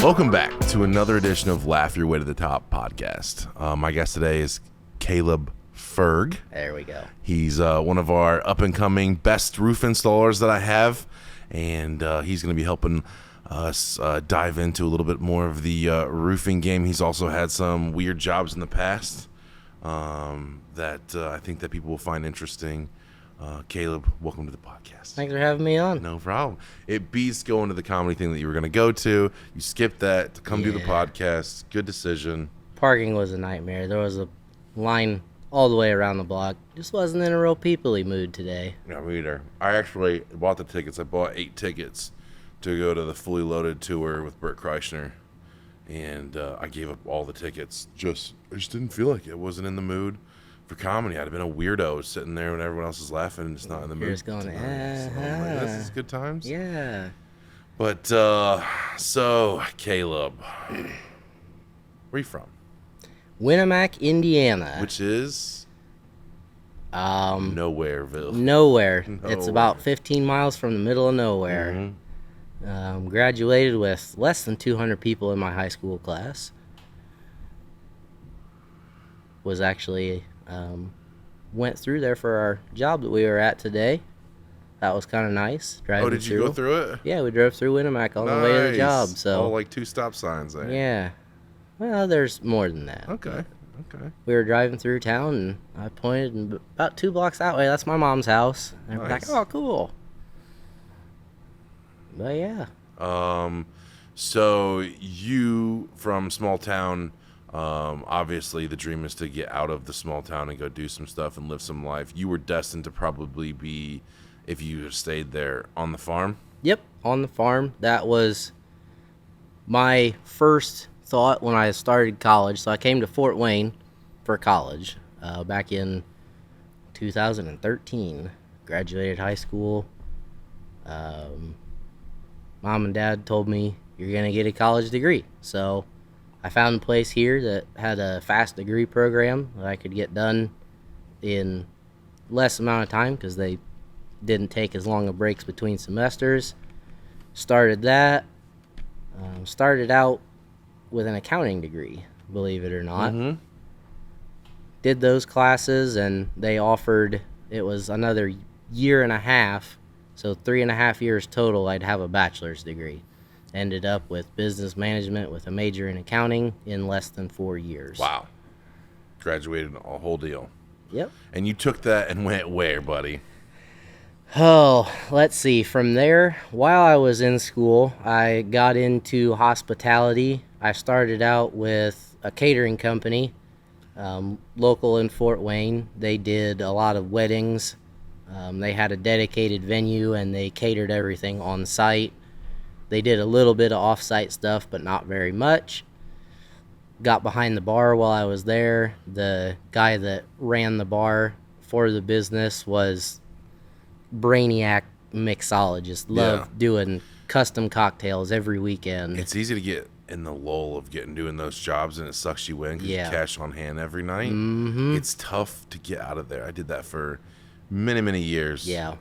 Welcome back to another edition of Laugh Your Way to the Top podcast. My guest today is Kaleb Foerg. There we go. He's one of our up-and-coming best roof installers that I have, and he's going to be helping us dive into a little bit more of the roofing game. He's also had some weird jobs in the past that I think that people will find interesting. Kaleb, welcome to the podcast. Thanks for having me on. No problem. It beats going to the comedy thing that you were going to go to. You skipped that to come do the podcast. Good decision. Parking was a nightmare. There was a line all the way around the block. Just wasn't in a real people-y mood today. Yeah, me either. I actually bought the tickets. I bought 8 tickets to go to the Fully Loaded tour with Bert Kreischer. And I gave up all the tickets. I just didn't feel like it. Wasn't in the mood for comedy. I'd have been a weirdo sitting there when everyone else is laughing and just not in the mood. You're just going, So I'm like, this is good times. Yeah. But, so, Kaleb, where are you from? Winnemac, Indiana. Which is? Nowhereville. Nowhere. Nowhere. It's about 15 miles from the middle of nowhere. Mm-hmm. Graduated with less than 200 people in my high school class. Was actually... went through there for our job that we were at today. That was kind of nice. Driving Did you go through it? Yeah, we drove through Winnemac on the way to the job. So, like 2 stop signs there. yeah. Well, there's more than that. Okay. We were driving through town, and I pointed, and about 2 blocks that way, that's my mom's house. And we're like, oh, cool. But, yeah. So you, from small town, obviously the dream is to get out of the small town and go do some stuff and live some life. You were destined to probably be, if you stayed there, on the farm? Yep, on the farm. That was my first thought when I started college. So I came to Fort Wayne for college back in 2013. Graduated high school. Mom and Dad told me, you're going to get a college degree. So I found a place here that had a fast degree program that I could get done in less amount of time because they didn't take as long of breaks between semesters. Started that. Started out with an accounting degree, believe it or not. Mm-hmm. Did those classes, and they offered, it was another year and a half, so 3.5 years total, I'd have a bachelor's degree. Ended up with business management with a major in accounting in less than 4 years. Wow. Graduated a whole deal. Yep. And you took that and went where, buddy? Oh, let's see. From there, while I was in school, I got into hospitality. I started out with a catering company, local in Fort Wayne. They did a lot of weddings. They had a dedicated venue, and they catered everything on site. They did a little bit of off-site stuff, but not very much. Got behind the bar while I was there. The guy that ran the bar for the business was brainiac mixologist. Loved doing custom cocktails every weekend. It's easy to get in the lull of doing those jobs, and it sucks you in because you cash on hand every night. Mm-hmm. It's tough to get out of there. I did that for many, many years. Yeah.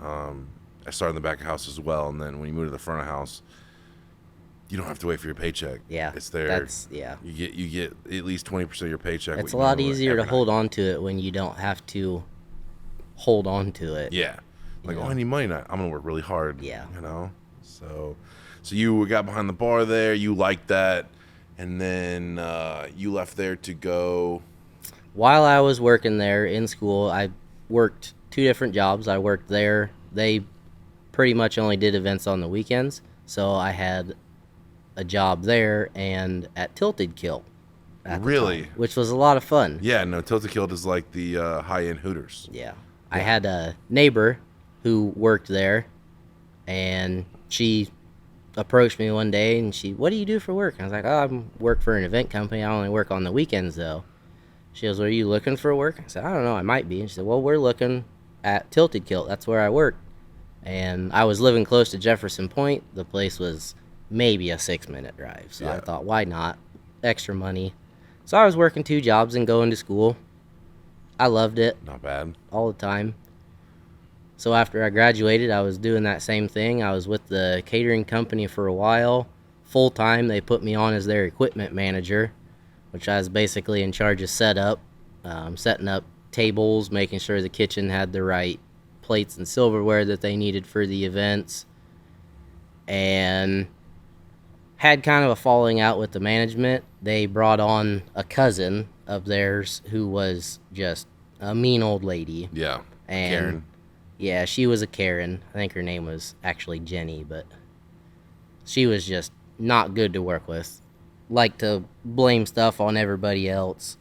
I started in the back of house as well, and then when you move to the front of house, you don't have to wait for your paycheck. Yeah. It's there. You get at least 20% of your paycheck. It's a lot easier to hold on to it when you don't have to hold on to it. Yeah. Like, I need money now. I'm going to work really hard. Yeah. So you got behind the bar there. You liked that. And then you left there to go. While I was working there in school, I worked 2 different jobs. I worked there. They pretty much only did events on the weekends. So I had a job there and at Tilted Kilt. Really? Time, which was a lot of fun. Yeah, no, Tilted Kilt is like the high-end Hooters. Yeah. I had a neighbor who worked there, and she approached me one day, and what do you do for work? And I was like, oh, I work for an event company. I only work on the weekends, though. She goes, well, are you looking for work? I said, I don't know, I might be. And she said, well, we're looking at Tilted Kilt. That's where I work. And I was living close to Jefferson Point. The place was maybe a 6-minute drive. So I thought, why not? Extra money. So I was working 2 jobs and going to school. I loved it. Not bad. All the time. So after I graduated, I was doing that same thing. I was with the catering company for a while. Full time, they put me on as their equipment manager, which I was basically in charge of setup, setting up tables, making sure the kitchen had the right plates and silverware that they needed for the events, and had kind of a falling out with the management. They brought on a cousin of theirs who was just a mean old lady. Yeah. And Karen. yeah, she was a Karen. I think her name was actually Jenny, but she was just not good to work with. Like to blame stuff on everybody else.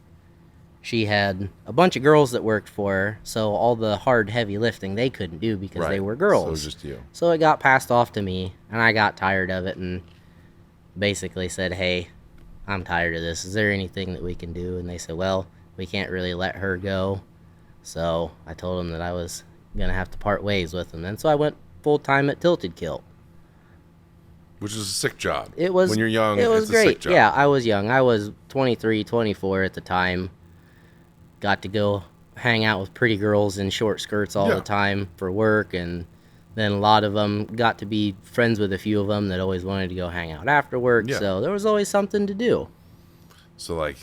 She had a bunch of girls that worked for her, so all the hard, heavy lifting they couldn't do because they were girls. So it was just you. So it got passed off to me, and I got tired of it and basically said, hey, I'm tired of this. Is there anything that we can do? And they said, well, we can't really let her go. So I told them that I was going to have to part ways with them. And so I went full-time at Tilted Kilt. Which is a sick job. It was. When you're young, it was it's great. a sick job. Yeah, I was young. I was 23, 24 at the time. Got to go hang out with pretty girls in short skirts all the time for work, and then a lot of them got to be friends with a few of them that always wanted to go hang out after work. Yeah. So there was always something to do. So like,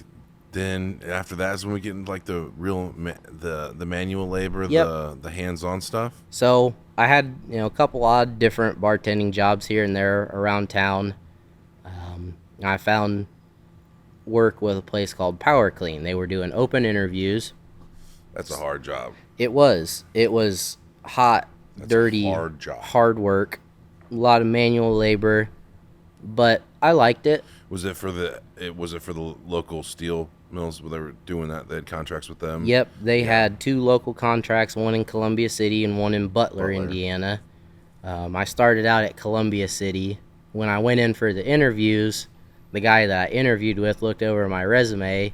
then after that is when we get into like the real the manual labor, Yep. the hands-on stuff. So I had a couple odd different bartending jobs here and there around town. I found work with a place called Power Clean. They were doing open interviews. That's a hard job. It was hot, That's dirty, a hard job. hard work, a lot of manual labor, but I liked it. Was it for the local steel mills where they were doing that? They had contracts with them. Yep, they had 2 local contracts, one in Columbia City and one in Butler. Indiana. I started out at Columbia City. When I went in for the interviews, the guy that I interviewed with looked over my resume,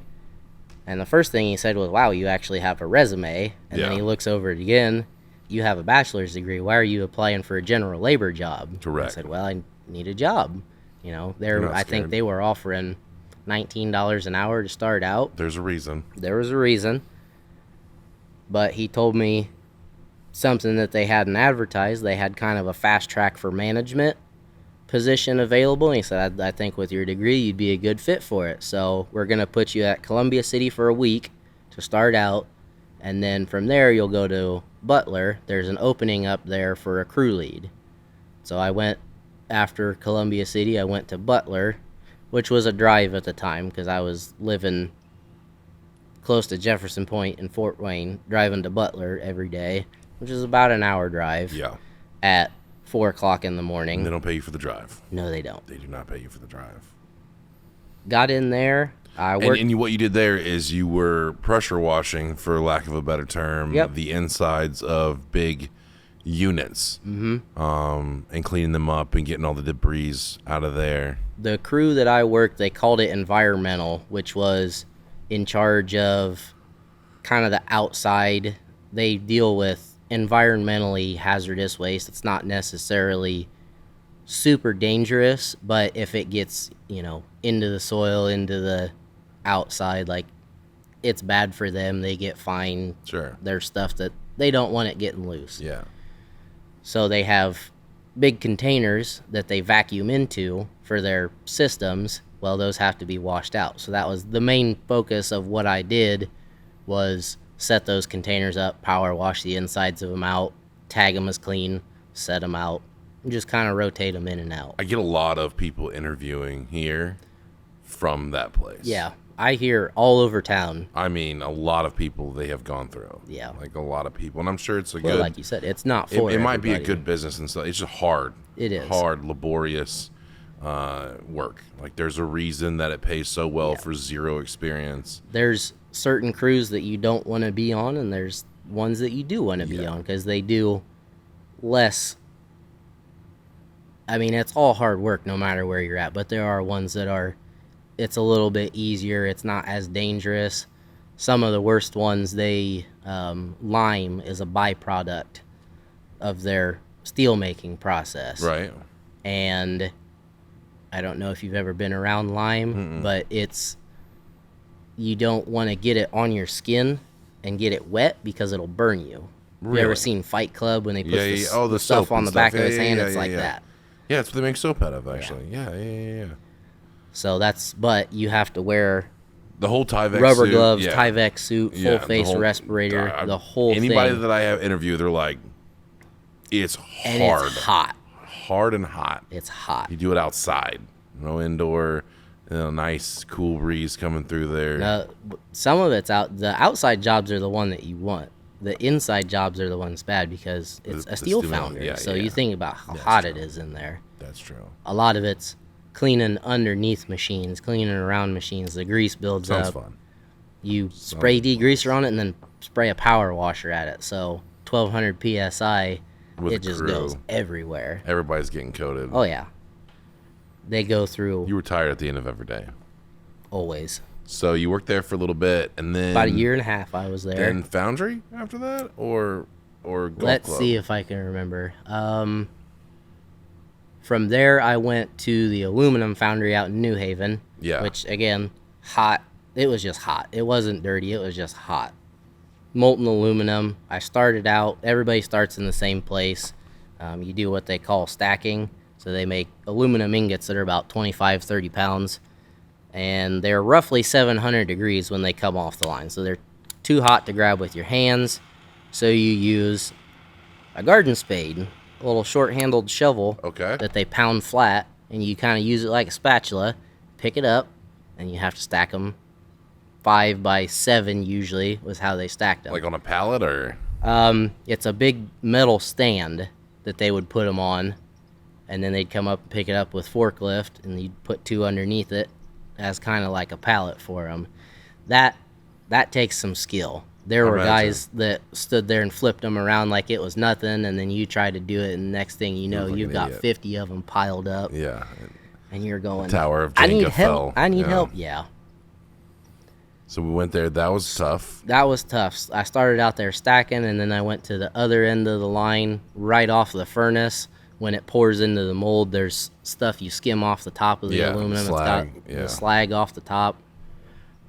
and the first thing he said was, wow, you actually have a resume. And then he looks over it again. You have a bachelor's degree. Why are you applying for a general labor job? Correct. I said, well, I need a job. I think they were offering $19 an hour to start out. There's a reason. There was a reason. But he told me something that they hadn't advertised. They had kind of a fast track for management position available. And he said, I think with your degree, you'd be a good fit for it. So we're going to put you at Columbia City for a week to start out. And then from there, you'll go to Butler. There's an opening up there for a crew lead. So I went after Columbia City. I went to Butler, which was a drive at the time because I was living close to Jefferson Point in Fort Wayne, driving to Butler every day, which is about an hour drive. Yeah. At 4 o'clock in the morning. And they don't pay you for the drive. No, they don't. They do not pay you for the drive. Got in there. I worked. And what you did there is you were pressure washing, for lack of a better term, the insides of big units. Mm-hmm. And cleaning them up and getting all the debris out of there. The crew that I worked, they called it environmental, which was in charge of kind of the outside. They deal with environmentally hazardous waste. It's not necessarily super dangerous, but if it gets, into the soil, into the outside, like, it's bad for them. They get fined. Sure. There's stuff that they don't want it getting loose. Yeah. So they have big containers that they vacuum into for their systems. Well, those have to be washed out. So that was the main focus of what I did, was set those containers up, power wash the insides of them out, tag them as clean, set them out, and just kind of rotate them in and out. I get a lot of people interviewing here from that place. Yeah, I hear all over town. I mean, a lot of people they have gone through. Yeah. Like a lot of people. And I'm sure it's a Well, good... like you said, it's not for It might be a everybody. good business and stuff. It's just hard. It is. Hard, laborious work. Like, there's a reason that it pays so well for zero experience. There's certain crews that you don't want to be on, and there's ones that you do want to be on because they do less. I mean, it's all hard work no matter where you're at, but there are ones that are, it's a little bit easier. It's not as dangerous. Some of the worst ones, lime is a byproduct of their steel making process. Right. And I don't know if you've ever been around lime, but you don't want to get it on your skin and get it wet because it'll burn you. You ever seen Fight Club when they put the soap stuff on and the back of his Yeah, hand? yeah, It's yeah, like yeah. that. Yeah, that's what they make soap out of, actually. Yeah. So but you have to wear The whole Tyvek rubber suit, gloves, yeah. Tyvek suit, full face the whole, respirator, the whole anybody thing. that I have interviewed, they're like, it's hard. And it's hot. Hard and hot. It's hot. You do it outside. No indoor. Nice, cool breeze coming through there. Now, some of it's out. The outside jobs are the one that you want. The inside jobs are the ones bad because it's a steel foundry. So you think about how hot it is in there. That's true. A lot of it's cleaning underneath machines, cleaning around machines. The grease builds up. Sounds fun. You spray degreaser on it and then spray a power washer at it. So 1200 psi, With it just crew. goes everywhere. Everybody's getting coated. Oh yeah, they go through You retire at the end of every day. always. So you worked there for a little bit, and then About a year and a half I was there. Then foundry after that, or golf Let's club? see if I can remember. From there, I went to the aluminum foundry out in New Haven. Yeah. Which, again, hot. It was just hot. It wasn't dirty. It was just hot. Molten aluminum. I started out, everybody starts in the same place. You do what they call stacking. So they make aluminum ingots that are about 25, 30 pounds. And they're roughly 700 degrees when they come off the line. So they're too hot to grab with your hands. So you use a garden spade, a little short-handled shovel that they pound flat, and you kind of use it like a spatula, pick it up, and you have to stack them 5 by 7 usually was how they stacked them. Like on a pallet, or? It's a big metal stand that they would put them on, and then they'd come up and pick it up with forklift, and you'd put 2 underneath it as kind of like a pallet for them. That takes some skill. There were guys that stood there and flipped them around like it was nothing, and then you try to do it, and the next thing you know, you've got 50 of them piled up. Yeah. And you're going, Tower of Jenga I need help. fell. I need help. Yeah. So we went there. That was tough. That was tough. I started out there stacking, and then I went to the other end of the line, right off the furnace. When it pours into the mold, there's stuff you skim off the top of the aluminum. Slag. It's got the slag off the top.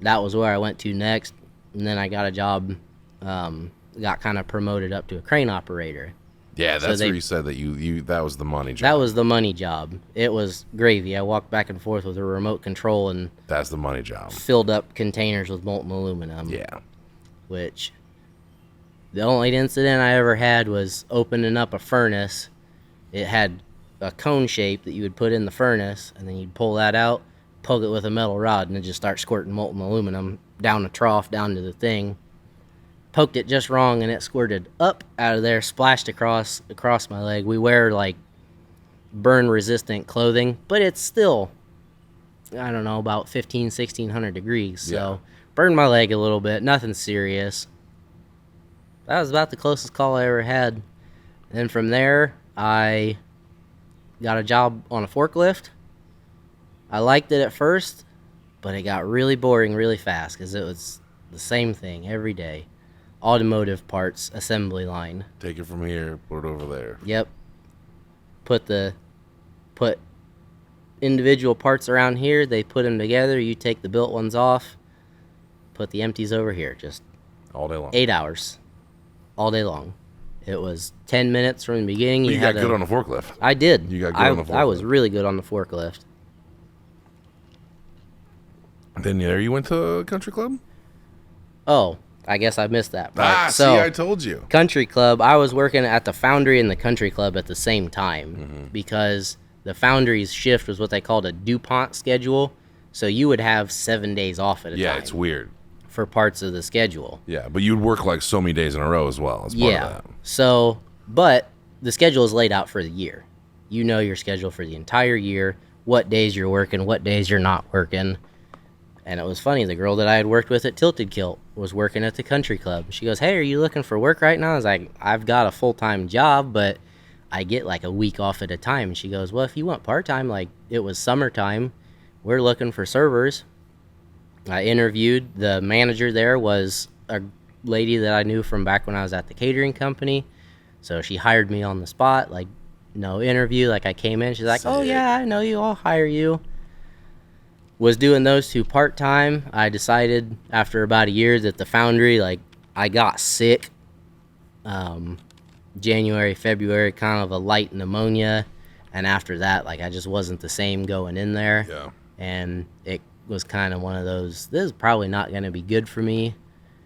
That was where I went to next. And then I got a job, got kind of promoted up to a crane operator. Yeah, that's where you said that you that was the money job. That was the money job. It was gravy. I walked back and forth with a remote control and that's the money job. Filled up containers with molten aluminum. Yeah. Which the only incident I ever had was opening up a furnace. It had a cone shape that you would put in the furnace, and then you'd pull that out, poke it with a metal rod, and it just start squirting molten aluminum down the trough, down to the thing. Poked it just wrong, and it squirted up out of there, splashed across my leg. We wear, like, burn-resistant clothing, but it's still, I don't know, about 1,600 degrees. So, burned my leg a little bit, nothing serious. That was about the closest call I ever had. And then from there, I got a job on a forklift. I liked it at first, but it got really boring really fast because it was the same thing every day. Automotive parts assembly line. Take it from here, put it over there. Yep. Put individual parts around here, they put them together, you take the built ones off, put the empties over here, just all day long. 8 hours. All day long. It was 10 minutes from the beginning. You got good on the forklift. I did. You got good on the forklift. I was really good on the forklift. Then there you went to Country Club? Oh, I guess I missed that part. See, I told you. Country Club, I was working at the foundry and the Country Club at the same time because the foundry's shift was what they called a DuPont schedule. So you would have 7 days off at a time. Yeah, it's weird. For parts of the schedule. Yeah, but you'd work like so many days in a row as well as part of that. So, but the schedule is laid out for the year. You know your schedule for the entire year, what days you're working, what days you're not working. And it was funny, the girl that I had worked with at Tilted Kilt was working at the Country Club. She goes, "Hey, are you looking for work right now?" I was like, "I've got a full-time job, but I get like a week off at a time." And she goes, "Well, if you want part-time, like it was summertime, we're looking for servers." I interviewed. The manager there was a lady that I knew from back when I was at the catering company. So she hired me on the spot, like no interview. Like I came in, she's like, "Oh yeah, I know you, I'll hire you." Was doing those two part-time. I decided after about a year that the foundry, like I got sick January, February, kind of a light pneumonia, and after that, like I just wasn't the same going in there. Yeah. And it was kind of one of those. This is probably not going to be good for me.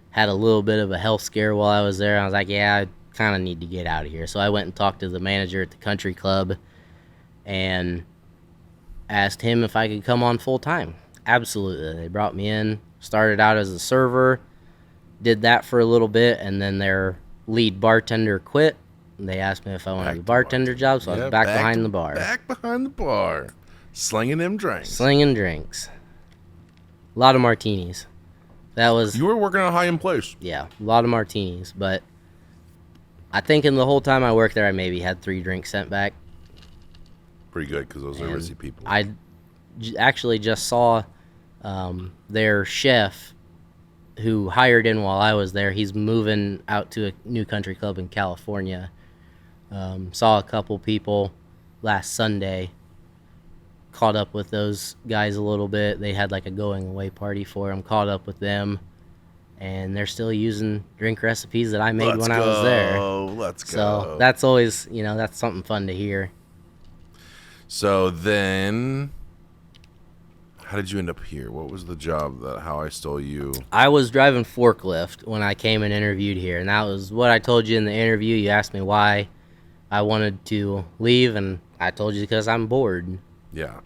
Had a little bit of a health scare while I was there. I was like, yeah, I kind of need to get out of here. So I went and talked to the manager at the country club, and asked him if I could come on full time. Absolutely. They brought me in. Started out as a server. Did that for a little bit, and then their lead bartender quit. They asked me if I wanted a bartender job, so I was back behind the bar. Back behind the bar. Slinging them drinks. Slinging drinks. A lot of martinis. That was... You were working at a high-end place. Yeah, a lot of martinis, but I think in the whole time I worked there, I maybe had 3 drinks sent back. Pretty good, because those are busy people. I actually just saw their chef who hired in while I was there. He's moving out to a new country club in California. Saw a couple people last Sunday. Caught up with those guys a little bit. They had like a going away party for him. Caught up with them, and they're still using drink recipes that I made when I was there. Let's go. So that's always, that's something fun to hear. So then, how did you end up here? What was the job how I stole you? I was driving forklift when I came and interviewed here, and that was what I told you in the interview. You asked me why I wanted to leave, and I told you because I'm bored. Yeah.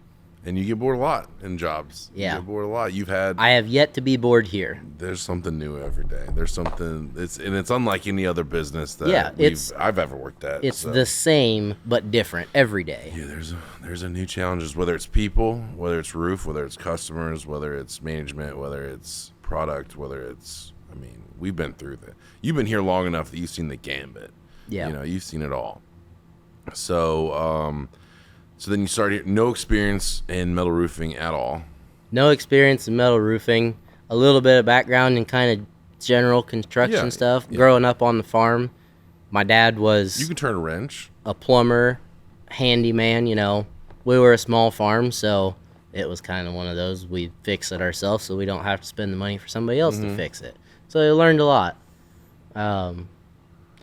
And you get bored a lot in jobs. Yeah. You get bored a lot. I have yet to be bored here. There's something new every day. There's something, it's unlike any other business that I've ever worked at. It's the same, but different every day. Yeah, there's a new challenges, whether it's people, whether it's roof, whether it's customers, whether it's management, whether it's product, we've been through that. You've been here long enough that you've seen the gambit. Yeah. You've seen it all. So, so then you started, no experience in metal roofing at all. No experience in metal roofing. A little bit of background in kind of general construction stuff. Yeah. Growing up on the farm, my dad was... You can turn a wrench. A plumber, handyman, We were a small farm, so it was kind of one of those, we fix it ourselves so we don't have to spend the money for somebody else to fix it. So I learned a lot.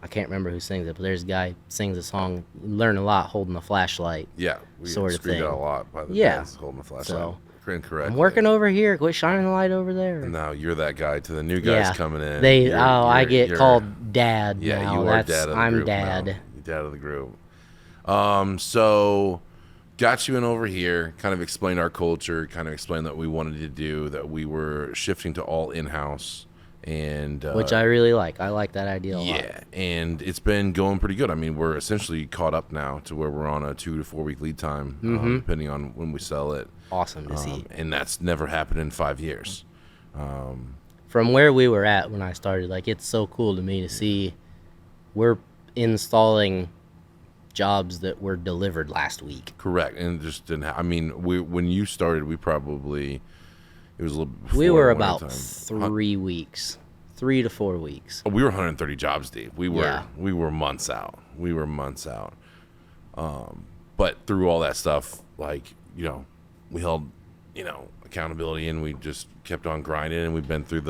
I can't remember who sings it, but there's a guy who sings a song, learn a lot holding a flashlight. Yeah, we sort of thing. Out a lot by the guys holding a flashlight. So, correct. I'm working over here. Quit shining the light over there. No, you're that guy to the new guys coming in. I get called Dad. Yeah, now. you are Dad of the group. I'm Dad. Now. You're Dad of the group. So got you in over here. Kind of explained our culture. Kind of explained that we wanted to do that. We were shifting to all in-house. And which I really like. I like that idea a lot. Yeah, and it's been going pretty good. We're essentially caught up now to where we're on a 2 to 4 week lead time, depending on when we sell it. Awesome to see. And that's never happened in 5 years. From where we were at when I started, it's so cool to me to see we're installing jobs that were delivered last week. Correct, and just didn't. When you started, we probably. It was a little before. We were about 3 weeks, 3 to 4 weeks. We were 130 jobs deep. We were months out. But through all that stuff, we held, accountability, and we just kept on grinding, and we've been through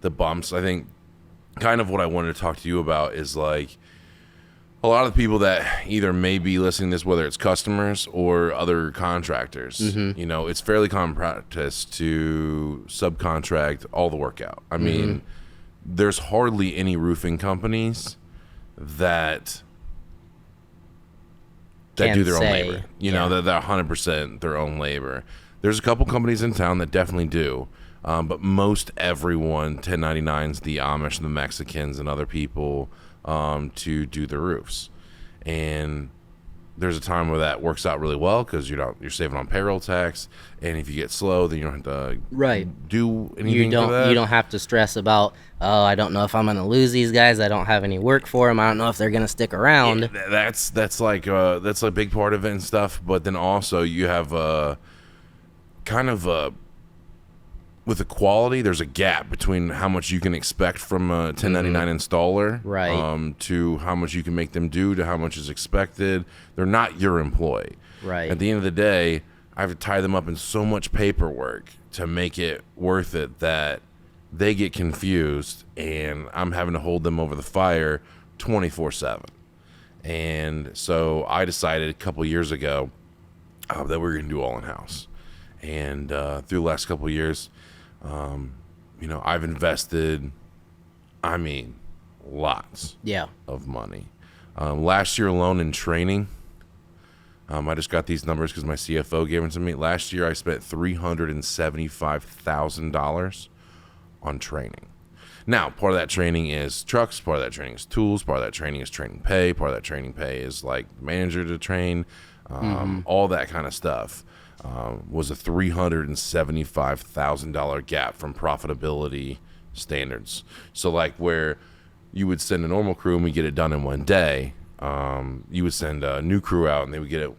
the bumps. I think kind of what I wanted to talk to you about is a lot of the people that either may be listening to this, whether it's customers or other contractors, it's fairly common practice to subcontract all the work out. There's hardly any roofing companies that do their own labor. That they're 100% their own labor. There's a couple companies in town that definitely do, but most everyone 1099s the Amish and the Mexicans and other people to do the roofs. And there's a time where that works out really well because you're saving on payroll tax, and if you get slow, then you don't have to do anything. You don't have to stress about, I don't know if I'm gonna lose these guys. I don't have any work for them. I don't know if they're gonna stick around. Yeah, that's a big part of it and stuff. But then also you have with the quality, there's a gap between how much you can expect from a 1099 installer, to how much you can make them do, to how much is expected. They're not your employee. Right. At the end of the day, I have to tie them up in so much paperwork to make it worth it that they get confused, and I'm having to hold them over the fire 24/7. And so I decided a couple years ago that we were going to do all in-house. And through the last couple of years, I've invested, lots of money. Last year alone in training, I just got these numbers because my CFO gave them to me. Last year I spent $375,000 on training. Now, part of that training is trucks, part of that training is tools, part of that training is training pay, part of that training pay is like manager to train, all that kind of stuff. Was a $375,000 gap from profitability standards. So like where you would send a normal crew and we get it done in one day, you would send a new crew out and they would get it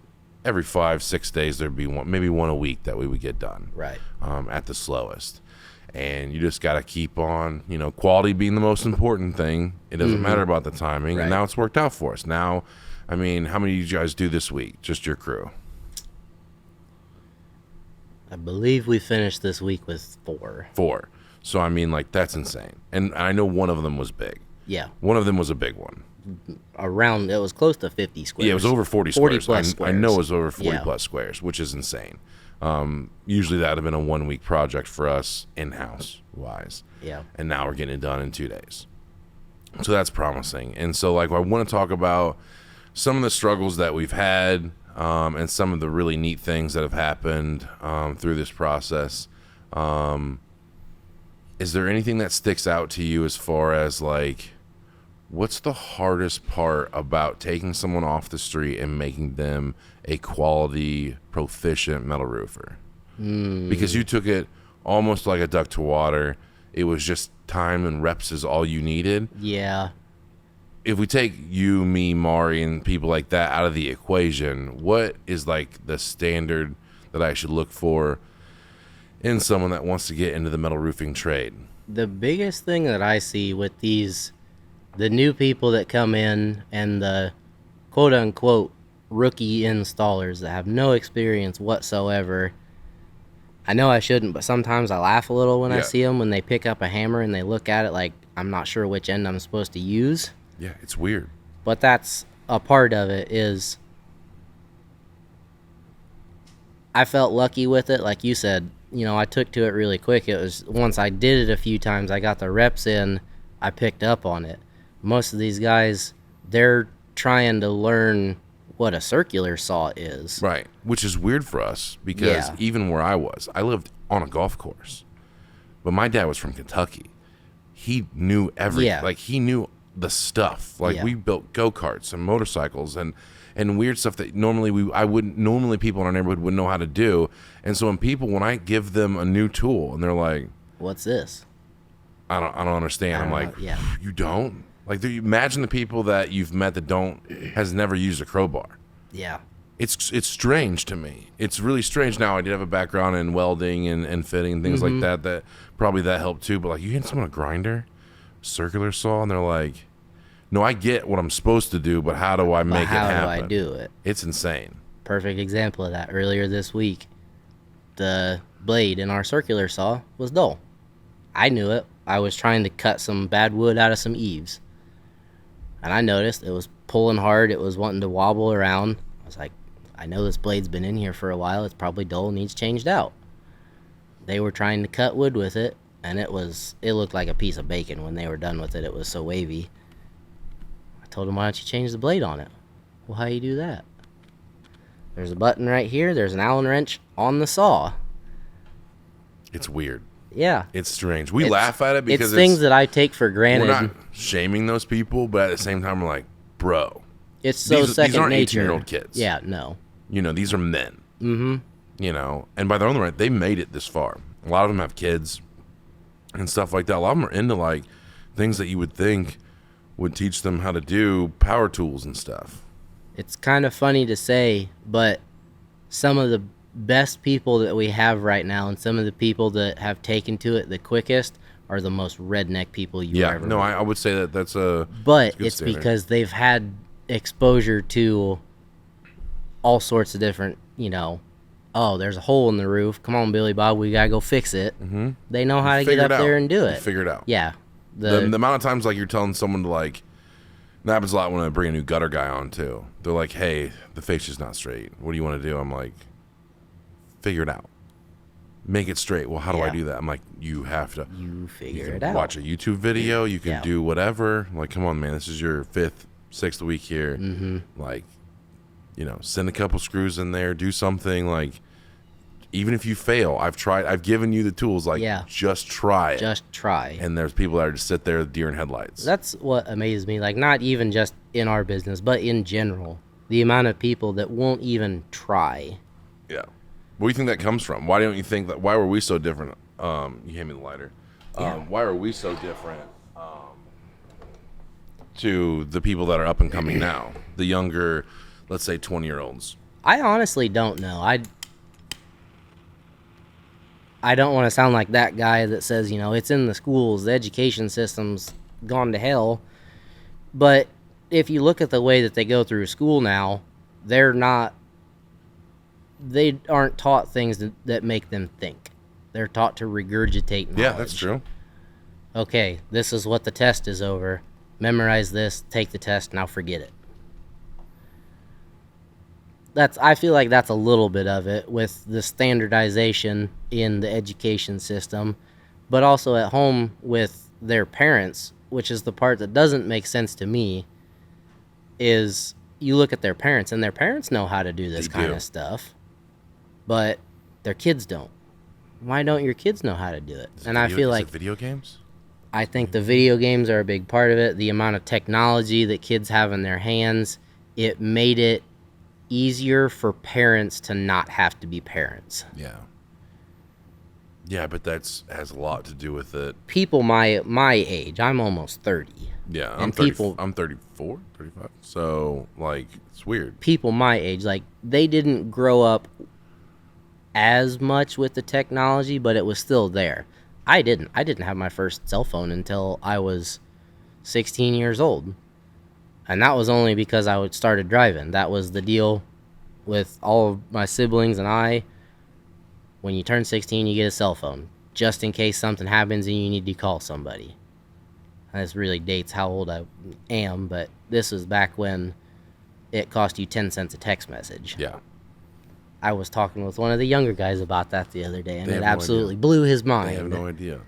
every 5-6 days. There'd be maybe one a week that we would get done, right? At the slowest. And you just got to keep on, quality being the most important thing. It doesn't matter about the timing. Right. And now it's worked out for us. Now, how many did you guys do this week? Just your crew? I believe we finished this week with 4. 4. So, that's insane. And I know one of them was big. Yeah. One of them was a big one. It was close to 50 squares. Yeah, it was over 40 40 squares. plus squares. I know it was over 40 plus squares, which is insane. Usually that would have been a 1-week project for us in-house wise. Yeah. And now we're getting it done in 2 days. So that's promising. And so I want to talk about some of the struggles that we've had, and some of the really neat things that have happened through this process. Is there anything that sticks out to you as far as what's the hardest part about taking someone off the street and making them a quality, proficient metal roofer? Because you took it almost like a duck to water. It was just time and reps is all you needed. Yeah. If we take you, me, Mari, and people like that out of the equation, what is the standard that I should look for in someone that wants to get into the metal roofing trade? The biggest thing that I see with the new people that come in and the quote-unquote rookie installers that have no experience whatsoever, I know I shouldn't, but sometimes I laugh a little when I see them when they pick up a hammer and they look at it like I'm not sure which end I'm supposed to use. Yeah, it's weird. But that's a part of it. Is I felt lucky with it. Like you said, I took to it really quick. It was once I did it a few times, I got the reps in, I picked up on it. Most of these guys, they're trying to learn what a circular saw is. Right, which is weird for us because even where I lived on a golf course. But my dad was from Kentucky. He knew everything. Yeah. He knew the stuff. We built go-karts and motorcycles and weird stuff that normally people in our neighborhood wouldn't know how to do. And so when I give them a new tool and they're like, "What's this?" I don't understand. I'm like, "You don't?" Imagine the people that you've met that has never used a crowbar. Yeah. It's strange to me. It's really strange. Now, I did have a background in welding and fitting and things like that probably that helped too. But you hit someone a grinder, circular saw, and they're like, no, I get what I'm supposed to do, but how do I make it happen? How do I do it? It's insane. Perfect example of that. Earlier this week, the blade in our circular saw was dull. I knew it. I was trying to cut some bad wood out of some eaves. And I noticed it was pulling hard. It was wanting to wobble around. I was like, I know this blade's been in here for a while. It's probably dull, needs changed out. They were trying to cut wood with it, and it looked like a piece of bacon when they were done with it. It was so wavy. I told them, why don't you change the blade on it? Well, how do you do that? There's a button right here. There's an Allen wrench on the saw. It's weird. Yeah. It's strange. We laugh at it because it's things that I take for granted. We're not shaming those people, but at the same time, we're like, bro. It's so second these aren't nature. 18-year-old kids. Yeah, no. These are men. Mm-hmm. And by their own right, they made it this far. A lot of them have kids and stuff like that. A lot of them are into things that you would think would teach them how to do power tools and stuff. It's kind of funny to say, but some of the best people that we have right now and some of the people that have taken to it the quickest are the most redneck people you ever meet. I would say that's a but it's standard. Because they've had exposure to all sorts of different, there's a hole in the roof, come on Billy Bob, we gotta go fix it. They know how to get up there and do it. Figure it out. Yeah. The amount of times you're telling someone to That happens a lot when I bring a new gutter guy on too. They're like, "Hey, the face is not straight. What do you want to do?" I'm like, "Figure it out. Make it straight." Well, how do I Yeah. do that? I'm like, "You have to. You figure You it can out. watch a YouTube video. You can Yeah. do whatever. Like, come on, man. This is your 5th, 6th week here. Mm-hmm. Like, send a couple screws in there. Do something. Like, even if you fail, I've tried. I've given you the tools. Like, Yeah. just try it. Just try. And there's people that are just sit there, deer in headlights. That's what amazes me. Like, not even just in our business, but in general. The amount of people that won't even try. Yeah. Where do you think that comes from? Why don't you think that? Why were we so different? You hand me the lighter. Yeah. Why are we so different to the people that are up and coming now? The younger, let's say, 20-year-olds. I honestly don't know. I don't want to sound like that guy that says, it's in the schools, the education system's gone to hell. But if you look at the way that they go through school now, they aren't taught things that make them think. They're taught to regurgitate knowledge. Yeah, that's true. Okay, this is what the test is over. Memorize this, take the test, now forget it. I feel like that's a little bit of it with the standardization in the education system, but also at home with their parents, which is the part that doesn't make sense to me, is you look at their parents, and their parents know how to do this kind of stuff, but their kids don't. Why don't your kids know how to do it? I feel like video games. I think the video games are a big part of it. The amount of technology that kids have in their hands, it made it easier for parents to not have to be parents. Yeah, but has a lot to do with it. People my age, I'm almost 30. Yeah, And I'm 34, 35. So, like, it's weird. People my age, like, they didn't grow up as much with the technology, but it was still there. I didn't have my first cell phone until I was 16 years old. And that was only because I started driving. That was the deal with all of my siblings and I. When you turn 16, you get a cell phone, just in case something happens and you need to call somebody. And this really dates how old I am, but this was back when it cost you 10 cents a text message. Yeah. I was talking with one of the younger guys about that the other day, and it no absolutely blew his mind. They have no idea.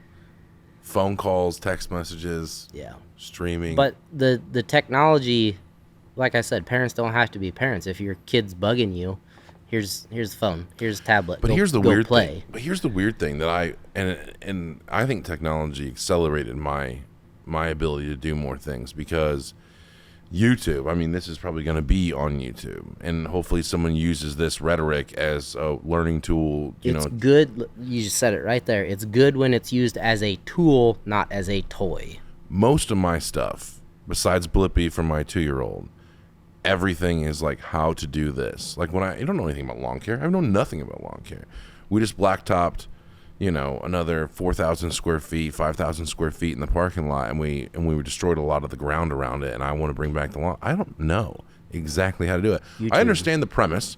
Phone calls, text messages, Yeah. streaming. But the technology, like I said, parents don't have to be parents. If your kid's bugging you, here's the phone, here's the tablet. But here's the weird play. thing. But here's the weird thing that I think technology accelerated my ability to do more things, because YouTube, I mean, this is probably going to be on YouTube, and hopefully someone uses this rhetoric as a learning tool. It's good. You just said it right there. It's good when it's used as a tool, not as a toy. Most of my stuff, besides Blippi for my 2-year-old, everything is like how to do this. Like when I don't know anything about lawn care. I know nothing about lawn care. We just blacktopped, another 4,000 square feet, 5,000 square feet in the parking lot, and we destroyed a lot of the ground around it. And I want to bring back the lawn. I don't know exactly how to do it. I understand the premise: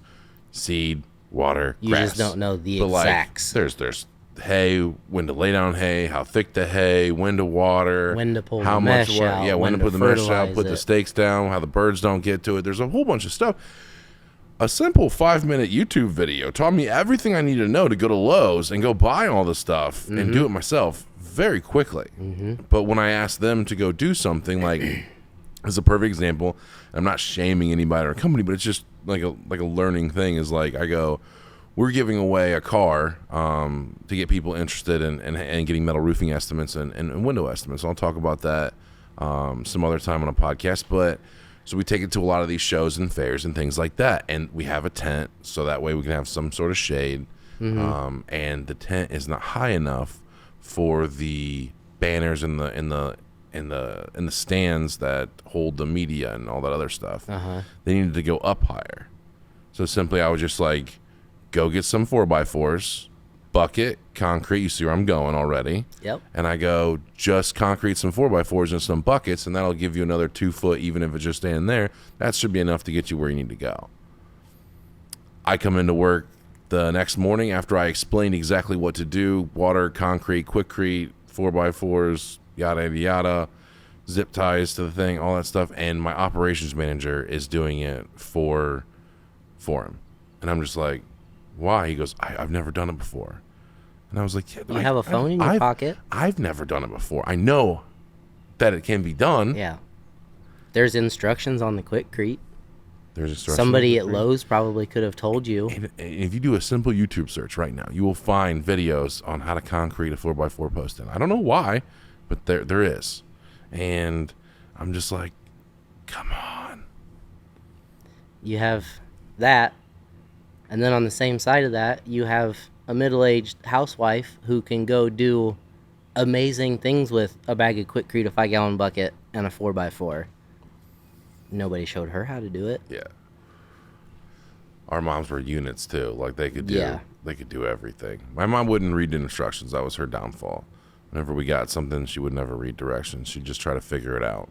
seed, water, You grass. just don't know the But exacts. there's hay, when to lay down hay, how thick the hay, when to water, When to pull how the much mesh water, out, yeah, when to when put to the mesh out, fertilize put the it. stakes down, how the birds don't get to it. There's a whole bunch of stuff. A simple 5-minute YouTube video taught me everything I need to know to go to Lowe's and go buy all the stuff and do it myself very quickly. But when I asked them to go do something, like, as a perfect example, I'm not shaming anybody or company, but it's just like a learning thing, is like, I go, we're giving away a car to get people interested in getting metal roofing estimates and window estimates. I'll talk about that some other time on a podcast. But so we take it to a lot of these shows and fairs and things like that, and we have a tent so that way we can have some sort of shade. And the tent is not high enough for the banners in the stands that hold the media and all that other stuff. They needed to go up higher. So simply, I was just like, go get some 4x4s, bucket, concrete. You see where I'm going already. Yep. And I go, just concrete some 4x4s and some buckets, and that'll give you another 2 foot, even if it's just staying there. That should be enough to get you where you need to go. I come into work the next morning after I explained exactly what to do: water, concrete, quickcrete, 4x4s, yada, yada, yada. zip ties to the thing, all that stuff, and my operations manager is doing it for him. And I'm just like, why? He goes, I've never done it before. And I was like, yeah, You have a phone in your pocket? I've never done it before. I know that it can be done. Yeah. There's instructions on the Quickcrete. There's instructions. Somebody at Lowe's probably could have told you. And if you do a simple YouTube search right now, you will find videos on how to concrete a 4x4 post in. I don't know why, but there is. And I'm just like, come on. You have that, and then on the same side of that, you have a middle-aged housewife who can go do amazing things with a bag of Quickcrete, a 5-gallon bucket, and a 4x4. Nobody showed her how to do it. Yeah. Our moms were units too. Like they could do everything. My mom wouldn't read the instructions. That was her downfall. Whenever we got something, she would never read directions. She'd just try to figure it out.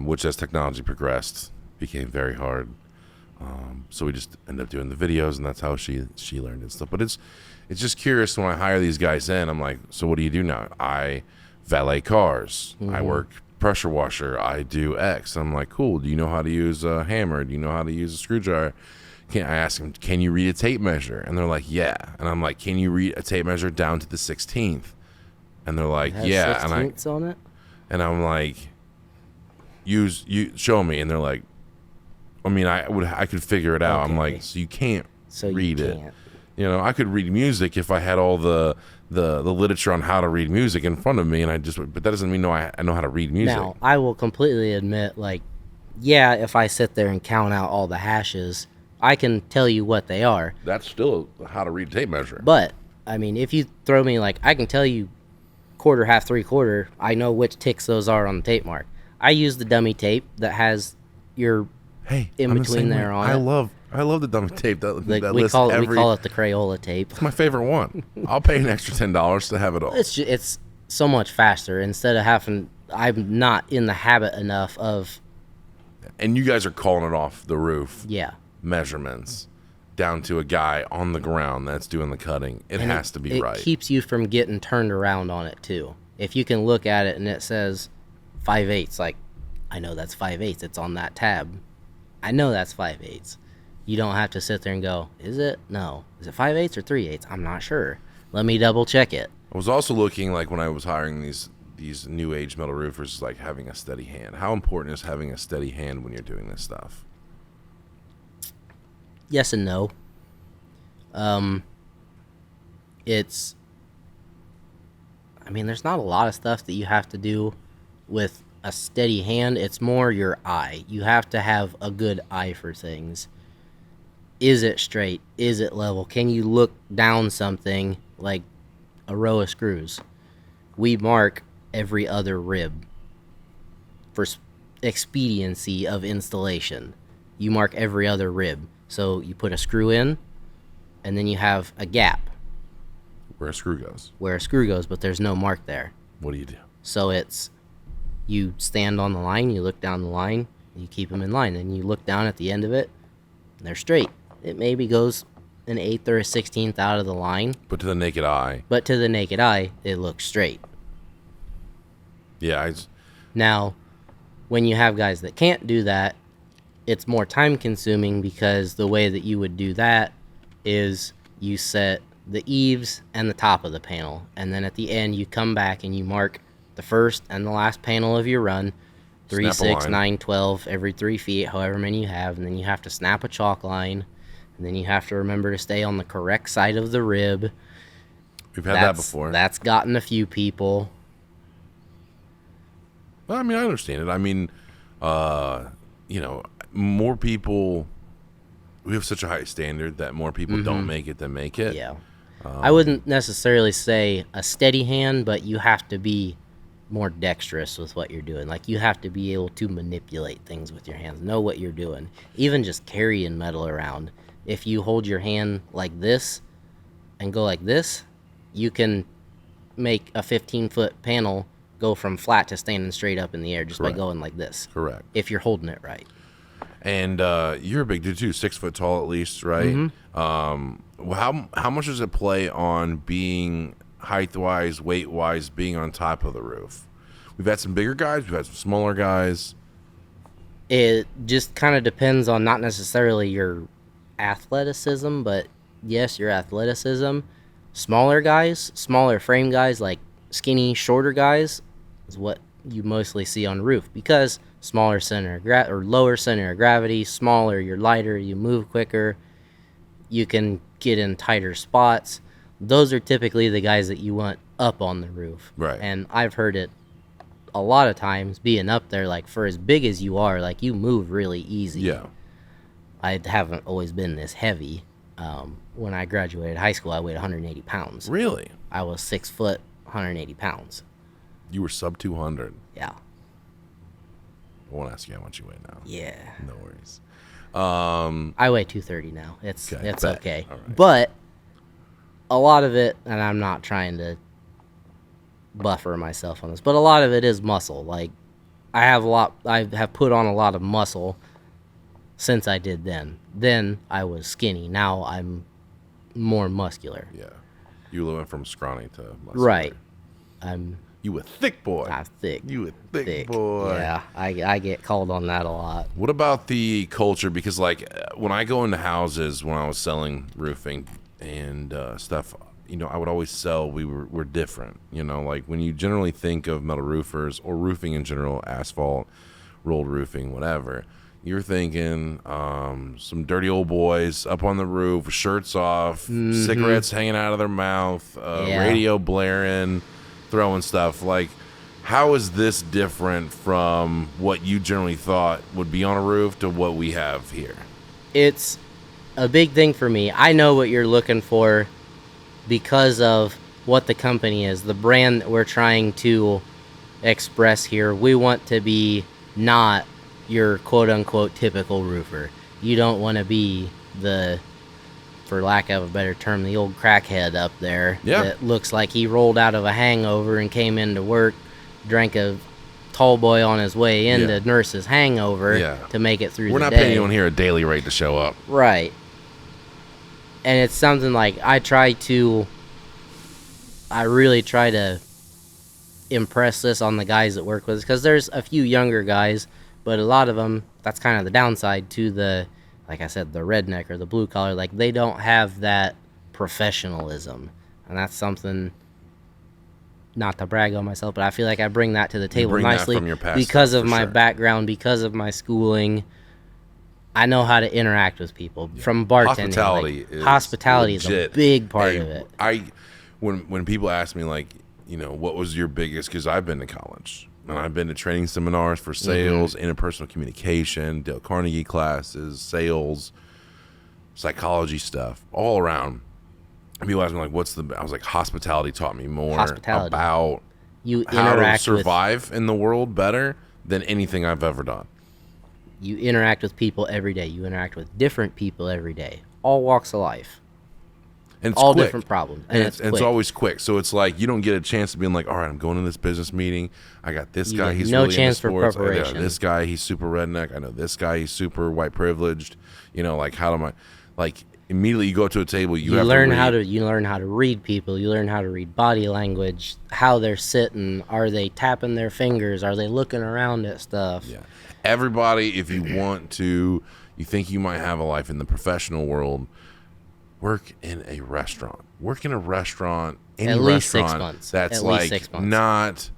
Which, as technology progressed, became very hard. So we just ended up doing the videos, and that's how she learned and stuff. But it's just curious when I hire these guys in. I'm like, so what do you do now? I valet cars. I work pressure washer. I do X. I'm like, cool. Do you know how to use a hammer? Do you know how to use a screwdriver? I ask them, can you read a tape measure? And they're like, yeah. And I'm like, can you read a tape measure down to the 16th? And they're like, yeah. And 16ths on it? And I'm like, you show me. And they're like, I mean, I could figure it out. Okay. I'm like, so you can't read it. You know, I could read music if I had all the literature on how to read music in front of me, and but that doesn't mean I know how to read music. Now, I will completely admit, like, yeah, if I sit there and count out all the hashes, I can tell you what they are. That's still how to read a tape measure. But, I mean, if you throw me, like, I can tell you quarter, half, three-quarter, I know which ticks those are on the tape mark. I use the dummy tape that has your in between there on it. I love the dummy tape. That we call it the Crayola tape. It's my favorite one. I'll pay an extra $10 to have it all. It's so much faster instead of having. I'm not in the habit enough of. And you guys are calling it off the roof. Yeah. Measurements down to a guy on the ground that's doing the cutting. It has to be right. It keeps you from getting turned around on it too. If you can look at it and it says 5/8, like I know that's 5/8. It's on that tab. I know that's 5/8. You don't have to sit there and go, is it? No. Is it 5/8 or 3/8? I'm not sure. Let me double check it. I was also looking, like, when I was hiring these new age metal roofers, like having a steady hand. How important is having a steady hand when you're doing this stuff? Yes and no. There's not a lot of stuff that you have to do with a steady hand. It's more your eye. You have to have a good eye for things. Is it straight? Is it level? Can you look down something like a row of screws? We mark every other rib for expediency of installation. You mark every other rib. So you put a screw in, and then you have a gap. Where a screw goes. But there's no mark there. What do you do? So it's, you stand on the line, you look down the line, you keep them in line, and you look down at the end of it, and they're straight. It maybe goes an 1/8 or a 16th out of the line. But to the naked eye, it looks straight. Yeah. Now, when you have guys that can't do that, it's more time consuming because the way that you would do that is you set the eaves and the top of the panel, and then at the end you come back and you mark the first and the last panel of your run, 3, 6, 9, 12, every 3 feet, however many you have, and then you have to snap a chalk line, and then you have to remember to stay on the correct side of the rib. We've had that before. That's gotten a few people. Well, I mean, I understand it. I mean, more people, we have such a high standard that more people don't make it than make it. Yeah. I wouldn't necessarily say a steady hand, but you have to be more dexterous with what you're doing. Like, you have to be able to manipulate things with your hands, know what you're doing. Even just carrying metal around. If you hold your hand like this and go like this, you can make a 15-foot panel go from flat to standing straight up in the air just by going like this. Correct. If you're holding it right. And you're a big dude too, 6 foot tall at least, right? How much does it play on being height-wise, weight-wise, being on top of the roof? We've had some bigger guys. We've had some smaller guys. It just kind of depends on not necessarily your athleticism, but yes, your athleticism. Smaller guys, smaller frame guys, like skinny, shorter guys, is what you mostly see on roof, because smaller center or lower center of gravity, smaller, you're lighter, you move quicker, you can get in tighter spots. Those are typically the guys that you want up on the roof. Right. And I've heard it a lot of times being up there, like for as big as you are, like you move really easy. Yeah. I haven't always been this heavy. When I graduated high school, I weighed 180 pounds. Really? I was 6 foot, 180 pounds. You were sub 200. Yeah. I won't ask you how much you weigh now. Yeah. No worries. I weigh 230 now. It's okay. All right. But a lot of it, and I'm not trying to buffer myself on this, but a lot of it is muscle. Like I have put on a lot of muscle since I did then. Then I was skinny. Now I'm more muscular. Yeah. You went from scrawny to muscular. Right. You a thick boy. I'm thick. You a thick boy. Yeah, I get called on that a lot. What about the culture? Because like when I go into houses, when I was selling roofing and stuff, you know, I would always sell. We're different. You know, like when you generally think of metal roofers or roofing in general, asphalt, rolled roofing, whatever, you're thinking some dirty old boys up on the roof, shirts off, cigarettes hanging out of their mouth, radio blaring, throwing stuff. Like, how is this different from what you generally thought would be on a roof to what we have here? It's a big thing for me. I know what you're looking for because of what the company is, the brand that we're trying to express here. We want to be not your quote-unquote typical roofer. You don't want to be the, for lack of a better term, the old crackhead up there that looks like he rolled out of a hangover and came into work, drank a tall boy on his way in to nurse his hangover to make it through the day. We're not paying anyone here a daily rate to show up. Right. And it's something like I really try to impress this on the guys that work with us, because there's a few younger guys, but a lot of them, that's kind of the downside to the, like I said, the redneck or the blue collar. Like, they don't have that professionalism. And that's something, not to brag on myself, but I feel like I bring that to the table nicely from your past, because of my background, because of my schooling. I know how to interact with people from bartending. Hospitality is a big part of it. When people ask me, like, you know, what was your biggest, because I've been to college and I've been to training seminars for sales, interpersonal communication, Dale Carnegie classes, sales, psychology stuff, all around. And people ask me, like, I was like, hospitality taught me more about how to survive in the world better than anything I've ever done. You interact with people every day. You interact with different people every day. All walks of life. And it's all quick. Different problems. And it's always quick. So it's like you don't get a chance to be like, all right, I'm going to this business meeting. I got this guy. He's no really chance into sports. for preparation. This guy, he's super redneck. I know this guy, he's super white privileged. You know, like how do I, like immediately you go to a table, you learn how to read people. You learn how to read body language, how they're sitting. Are they tapping their fingers? Are they looking around at stuff? Yeah. Everybody, if you want to, you think you might have a life in the professional world, work in a restaurant. Work in a restaurant, any at least restaurant 6 months. that's at like least 6 months. Not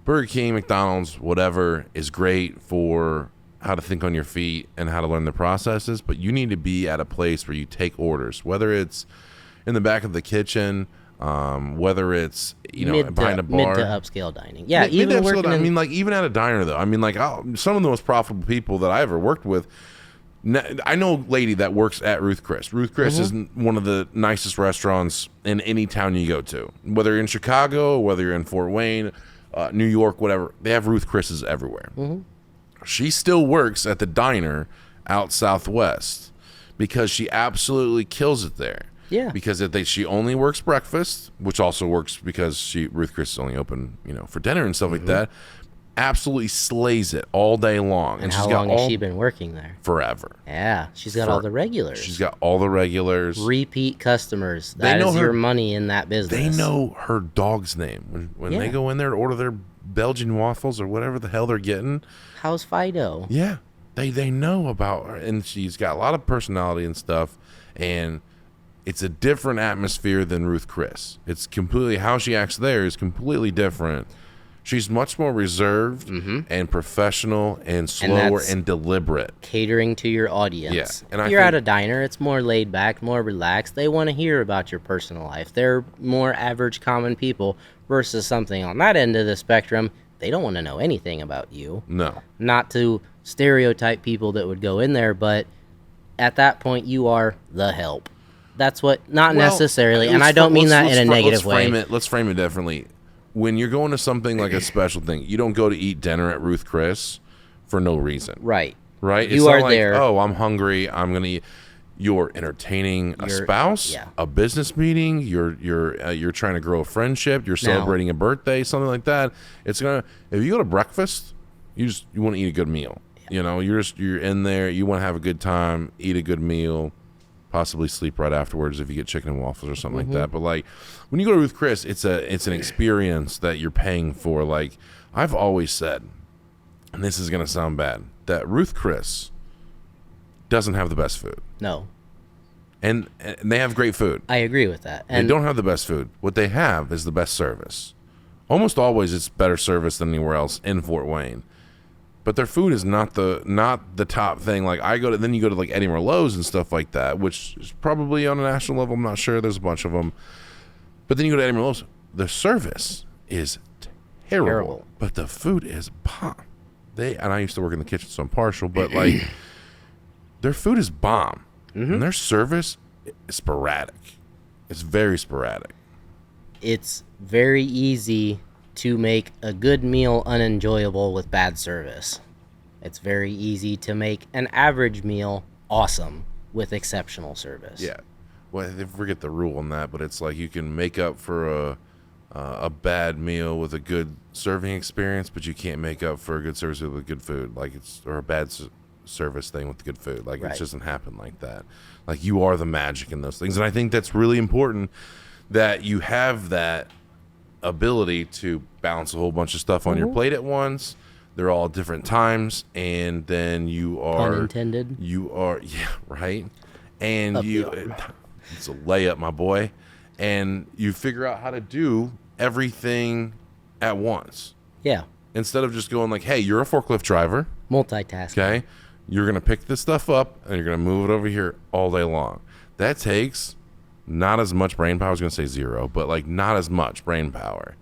Burger King, McDonald's, whatever is great for how to think on your feet and how to learn the processes, but you need to be at a place where you take orders, whether it's in the back of the kitchen, whether it's behind a bar, mid to upscale dining. Yeah, even working. I mean, like even at a diner though. I mean, like some of the most profitable people that I ever worked with. I know a lady that works at Ruth Chris. Ruth Chris is one of the nicest restaurants in any town you go to, whether you're in Chicago, whether you're in Fort Wayne, New York, whatever. They have Ruth Chris's everywhere. She still works at the diner out Southwest because she absolutely kills it there. Yeah. Because she only works breakfast, which also works because Ruth Chris is only open, for dinner and stuff like that. Absolutely slays it all day long. And how long has she been working there? Forever. Yeah. She's got all the regulars. She's got all the regulars. Repeat customers. That is your money in that business. They know her dog's name. When they go in there to order Belgian waffles or whatever the hell they're getting. How's Fido? Yeah, they know about her, and she's got a lot of personality and stuff, and it's a different atmosphere than Ruth Chris. It's completely how she acts there is completely different. She's much more reserved and professional and slower and deliberate. Catering to your audience. Yeah, and if you're at a diner, it's more laid back, more relaxed. They want to hear about your personal life. They're more average, common people versus something on that end of the spectrum. They don't want to know anything about you. No. Not to stereotype people that would go in there, but at that point, you are the help. That's what, not necessarily, and I don't mean that in a negative way. Let's frame it differently. When you're going to something like a special thing, you don't go to eat dinner at Ruth Chris for no reason. Right. Right? You are not like, there. oh, I'm hungry, I'm going to eat. You're entertaining a spouse, a business meeting, you're trying to grow a friendship, you're celebrating a birthday, something like that. It's going to, if you go to breakfast, you want to eat a good meal. Yeah. You know, you're in there, you want to have a good time, eat a good meal. Possibly sleep right afterwards if you get chicken and waffles or something like that. But like when you go to Ruth Chris, it's an experience that you're paying for. Like I've always said, and this is gonna sound bad, that Ruth Chris doesn't have the best food. No. And they have great food. I agree with that. And they don't have the best food. What they have is the best service. Almost always it's better service than anywhere else in Fort Wayne. But their food is not the top thing. Like then you go to like Eddie Merlot's and stuff like that, which is probably on a national level. I'm not sure. There's a bunch of them. But then you go to Eddie Merlot's. The service is terrible. But the food is bomb. And I used to work in the kitchen, so I'm partial. But like their food is bomb, and their service is sporadic. It's very sporadic. It's very easy to make a good meal unenjoyable with bad service. It's very easy to make an average meal awesome with exceptional service. Yeah. Well, I forget the rule on that, but it's like you can make up for a bad meal with a good serving experience, but you can't make up for a good service with good food. Like or a bad service thing with good food. Like it just doesn't happen like that. Like you are the magic in those things. And I think that's really important that you have that ability to balance a whole bunch of stuff on your plate at once. They're all different times, and then you are unintended. You are right, and it's a layup, my boy, and you figure out how to do everything at once. Yeah. Instead of just going like, hey, you're a forklift driver. Multitasking. Okay, you're gonna pick this stuff up and you're gonna move it over here all day long. That takes not as much brain power. I was going to say zero, but like not as much brain power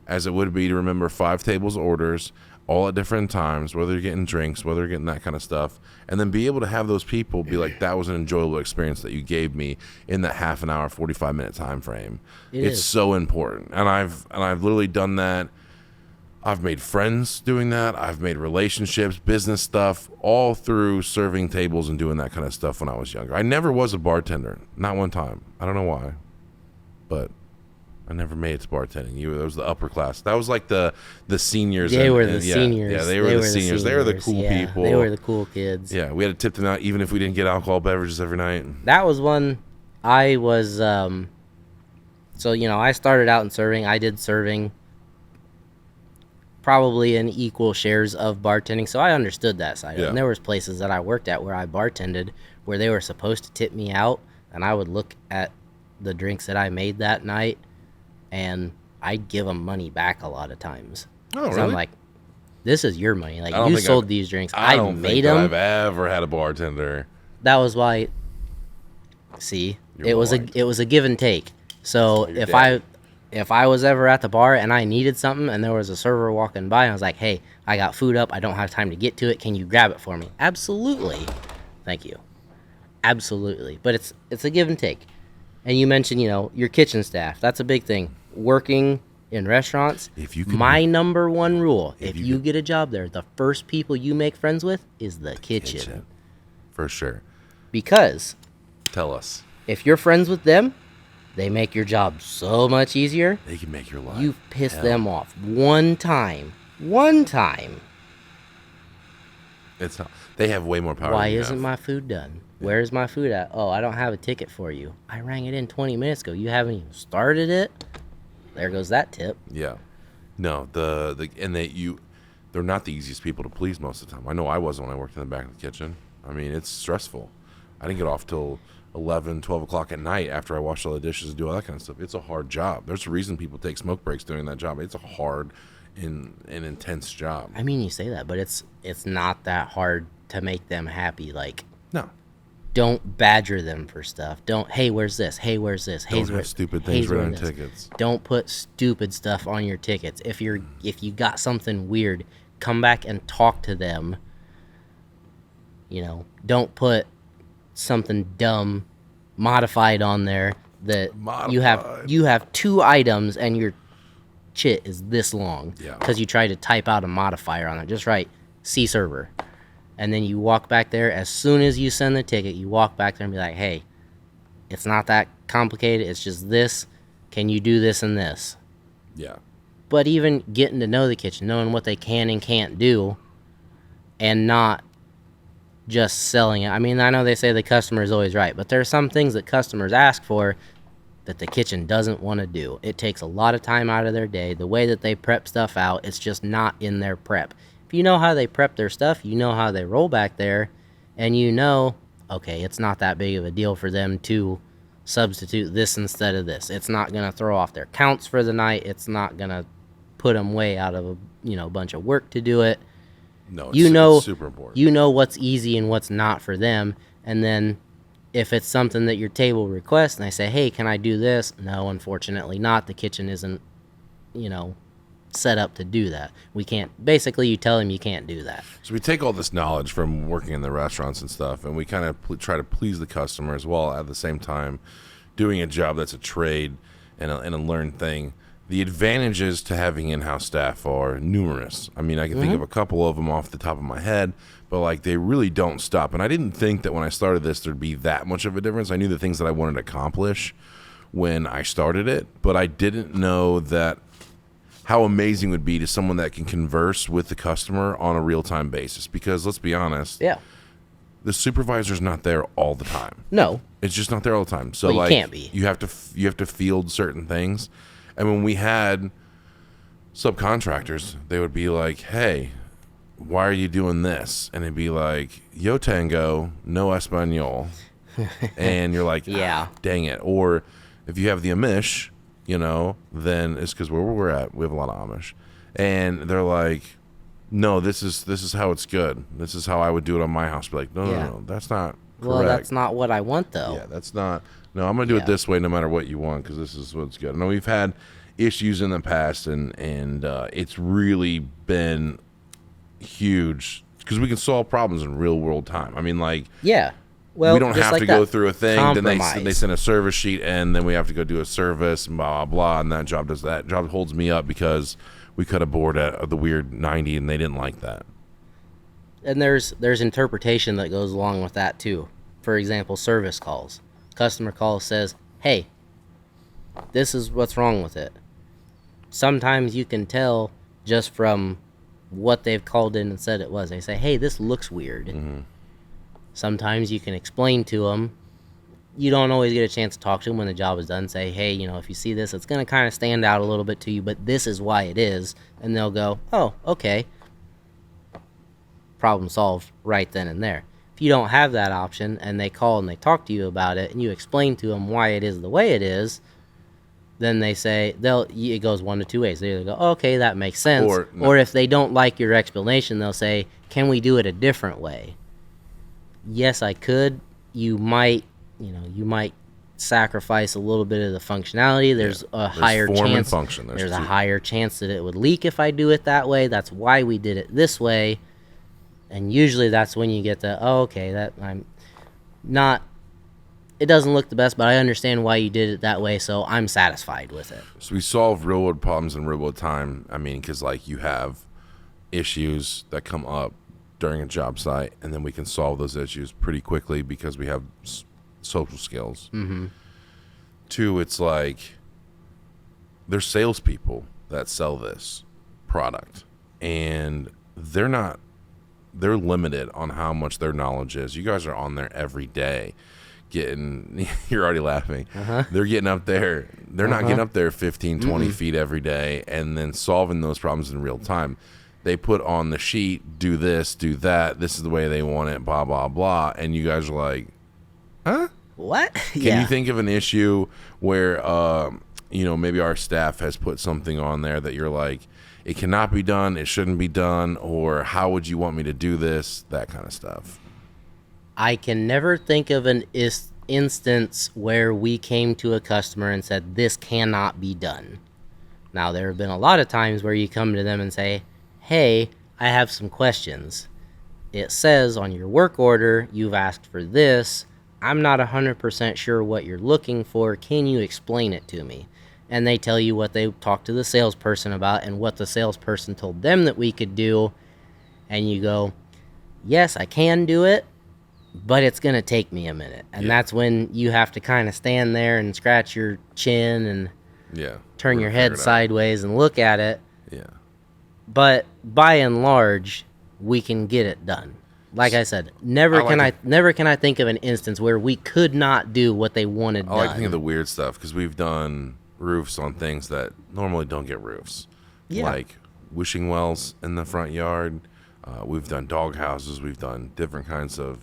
as it would be to remember 5 tables orders all at different times, whether you're getting drinks, whether you're getting that kind of stuff, and then be able to have those people be like, that was an enjoyable experience that you gave me in that half an hour, 45-minute time frame. It's so important. And I've literally done that. I've made friends doing that. I've made relationships, business stuff, all through serving tables and doing that kind of stuff when I was younger. I never was a bartender. Not one time. I don't know why. But I never made it to bartending. That was the upper class. That was like the seniors. They were the seniors. Yeah, they were the seniors. They were the cool people. They were the cool kids. Yeah, we had to tip them out even if we didn't get alcohol beverages every night. That was one I was, so, I started out in serving. I did serving probably in equal shares of bartending, so I understood that side of it. And there was places that I worked at where I bartended where they were supposed to tip me out, and I would look at the drinks that I made that night, and I'd give them money back a lot of times. Oh, really? So I'm like, this is your money. Like, you sold these drinks. I made them. I've ever had a bartender. That was why. See, it was a give and take. So if I was ever at the bar and I needed something and there was a server walking by and I was like, hey, I got food up, I don't have time to get to it, can you grab it for me? Absolutely. Thank you. Absolutely. But it's a give and take. And you mentioned, your kitchen staff. That's a big thing. Working in restaurants, my number one rule, if you get a job there, the first people you make friends with is the kitchen. For sure. Because tell us. If you're friends with them, they make your job so much easier. They can make your life. You've pissed them off one time. It's not. They have way more power. Why isn't my food done? Where's my food at? Oh, I don't have a ticket for you. I rang it in 20 minutes ago. You haven't even started it. There goes that tip. Yeah. No, they're not the easiest people to please most of the time. I know I wasn't when I worked in the back of the kitchen. I mean, it's stressful. I didn't get off till 11, 12 o'clock at night after I washed all the dishes and do all that kind of stuff. It's a hard job. There's a reason people take smoke breaks doing that job. It's a hard and intense job. I mean, you say that, but it's not that hard to make them happy. Like, No. don't badger them for stuff. Don't, hey, where's this? Hey, where's this? Hey, Don't have stupid things written on tickets. Don't put stupid stuff on your tickets. If you got something weird, come back and talk to them. You know, don't put something dumb modified on there that you have 2 items and your chit is this long because you tried to type out a modifier on it. Just write C server. And then you walk back there. As soon as you send the ticket, you walk back there and be like, hey, it's not that complicated. It's just this. Can you do this and this? Yeah. But even getting to know the kitchen, knowing what they can and can't do, and not just selling it. I mean, I know they say the customer is always right, but there are some things that customers ask for that the kitchen doesn't want to do. It takes a lot of time out of their day. The way that they prep stuff out, it's just not in their prep. If you know how they prep their stuff, you know how they roll back there, and you know, okay, it's not that big of a deal for them to substitute this instead of this. It's not going to throw off their counts for the night. It's not going to put them way out of a bunch of work to do it. No, it's super important. You know what's easy and what's not for them, and then if it's something that your table requests and they say, hey, can I do this? No, unfortunately not. The kitchen isn't, set up to do that. We can't. Basically, you tell them you can't do that. So we take all this knowledge from working in the restaurants and stuff, and we kind of try to please the customer as well at the same time doing a job that's a trade and a learned thing. The advantages to having in-house staff are numerous. I mean, I can think of a couple of them off the top of my head, but like they really don't stop. And I didn't think that when I started this there'd be that much of a difference. I knew the things that I wanted to accomplish when I started it, but I didn't know that how amazing it would be to someone that can converse with the customer on a real-time basis. Because let's be honest, the supervisor's not there all the time. No, it's just not there all the time. So you can't be. You have to field certain things. And when we had subcontractors, they would be like, hey, why are you doing this? And it'd be like, yo tango, no Espanol. And you're like, dang it. Or if you have the Amish, then it's because where we're at, we have a lot of Amish. And they're like, no, this is how it's good. This is how I would do it on my house. Be like, no, that's not correct. Well, that's not what I want, though. Yeah, that's not. No, I'm going to do it this way no matter what you want because this is what's good. I know we've had issues in the past, and it's really been huge because we can solve problems in real world time. I mean, like, well, we don't have to go through a thing. Compromise. Then they send a service sheet, and then we have to go do a service, and blah blah blah. And that job does that. Job holds me up because we cut a board at the weird 90, and they didn't like that. And there's interpretation that goes along with that too. For example, service calls. Customer call says, hey, this is what's wrong with it. Sometimes you can tell just from what they've called in and said it was. They say, hey, this looks weird. Mm-hmm. Sometimes you can explain to them. You don't always get a chance to talk to them when the job is done. Say, hey, if you see this, it's going to kind of stand out a little bit to you, but this is why it is. And they'll go, oh, okay. Problem solved right then and there. If you don't have that option and they call and they talk to you about it and you explain to them why it is the way it is, then they say it goes one of two ways. They either go, okay, that makes sense, or if they don't like your explanation, they'll say, can we do it a different way? Yes, I could. You might sacrifice a little bit of the functionality. There's a higher chance. There's a higher chance that it would leak if I do it that way. That's why we did it this way. And usually that's when you get that I'm not, it doesn't look the best, but I understand why you did it that way, so I'm satisfied with it. So we solve real world problems in real world time. I mean, because like you have issues that come up during a job site, and then we can solve those issues pretty quickly because we have social skills. Mm-hmm. Two, it's like there's salespeople that sell this product, and they're limited on how much their knowledge is. You guys are on there every day getting, you're already laughing. Uh-huh. They're getting up there. They're not getting up there 15, 20 feet every day and then solving those problems in real time. They put on the sheet, do this, do that. This is the way they want it, blah, blah, blah. And you guys are like, huh? What? Can you think of an issue where, maybe our staff has put something on there that you're like, it cannot be done, it shouldn't be done, or how would you want me to do this? That kind of stuff. I can never think of an instance where we came to a customer and said, this cannot be done. Now, there have been a lot of times where you come to them and say, hey, I have some questions. It says on your work order, you've asked for this. I'm not 100% sure what you're looking for. Can you explain it to me? And they tell you what they talked to the salesperson about and what the salesperson told them that we could do. And you go, yes, I can do it, but it's going to take me a minute. And that's when you have to kind of stand there and scratch your chin and turn your head sideways and look at it. Yeah. But by and large, we can get it done. Like I said, never can I think of an instance where we could not do what they wanted done. I like to think of the weird stuff because we've done roofs on things that normally don't get roofs. Yeah. Like wishing wells in the front yard. We've done dog houses. We've done different kinds of,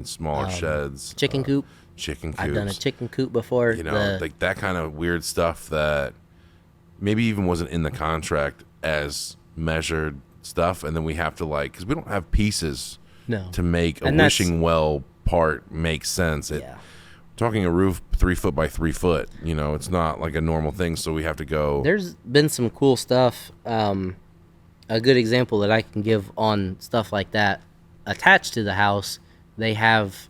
smaller sheds. Chicken coop. Chicken coops. I've done a chicken coop before. Like that kind of weird stuff that maybe even wasn't in the contract as measured stuff. And then we have to because we don't have pieces to make a wishing well part make sense. Talking a roof 3 foot by 3 foot, it's not like a normal thing. So we have to go. There's been some cool stuff. A good example that I can give on stuff like that attached to the house. They have,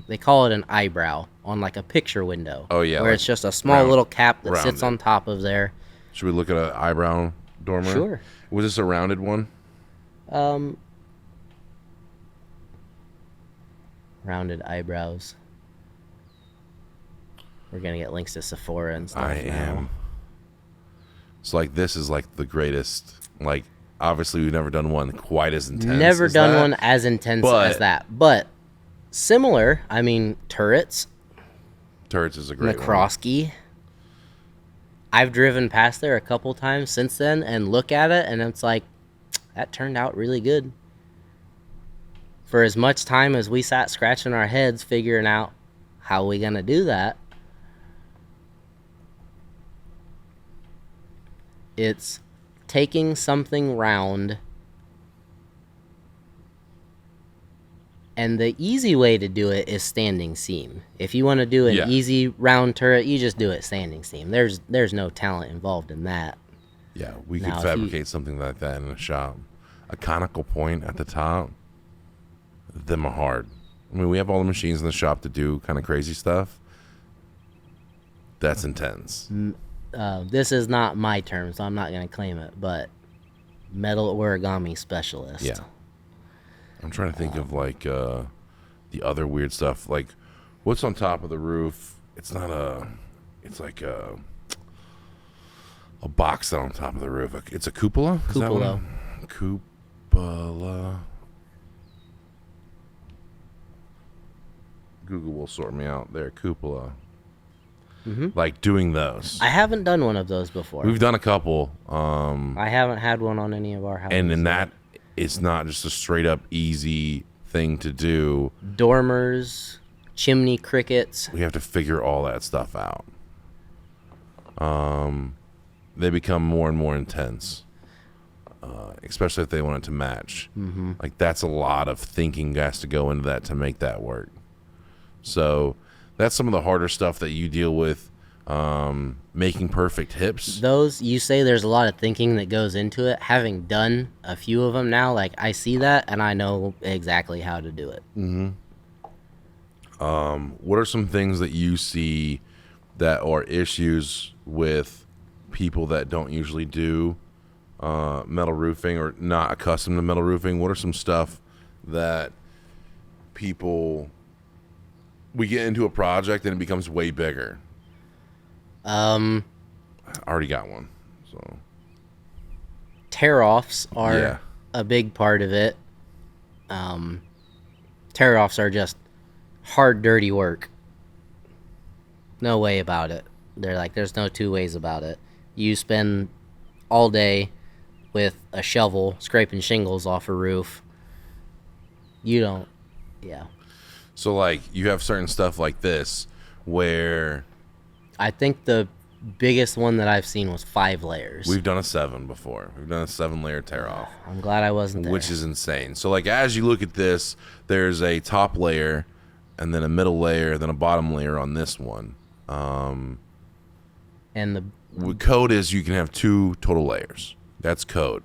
they call it an eyebrow on like a picture window. Oh yeah. Where it's just a small little cap that sits on top of there. Should we look at an eyebrow dormer? Sure. Was this a rounded one? Rounded eyebrows. We're gonna get links to Sephora and stuff. I am. So this is the greatest. Obviously we've never done one quite as intense. Never done one as intense as that, but similar. Turrets. Turrets is a great McCroskey. one. I've driven past there a couple times since then and look at it, and it's like, that turned out really good. For as much time as we sat scratching our heads figuring out how we gonna do that, it's taking something round, and the easy way to do it is standing seam. If you want to do an easy round turret, you just do it standing seam. There's no talent involved in that. Yeah, we could fabricate something like that in a shop. A conical point at the top, them are hard. We have all the machines in the shop to do kind of crazy stuff. That's intense. This is not my term, so I'm not going to claim it, but metal origami specialist. Yeah. I'm trying to think of the other weird stuff. What's on top of the roof? It's not it's like a box on top of the roof. It's a cupola? Cupola. Cupola. Google will sort me out there. Cupola. Mm-hmm. Doing those. I haven't done one of those before. We've done a couple. I haven't had one on any of our houses. And in that, it's not just a straight up easy thing to do. Dormers, chimney crickets. We have to figure all that stuff out. They become more and more intense, especially if they want it to match. Mm-hmm. That's a lot of thinking has to go into that to make that work. So that's some of the harder stuff that you deal with, making perfect hips. Those, you say there's a lot of thinking that goes into it. Having done a few of them now, I see that and I know exactly how to do it. Mm-hmm. What are some things that you see that are issues with people that don't usually do metal roofing or not accustomed to metal roofing? What are some stuff that we get into a project and it becomes way bigger? I already got one. So tear-offs are a big part of it. Tear-offs are just hard, dirty work. No way about it. They're like, there's no two ways about it. You spend all day with a shovel scraping shingles off a roof. You don't, yeah. So like you have certain stuff like this where I think the biggest one that I've seen was 5 layers. we've done a 7 before. We've done a 7-layer tear off, I'm glad I wasn't there. which is insane. So like as you look at this, there's a top layer and then a middle layer, then a bottom layer on this one. And the Code is you can have 2 total layers. That's code.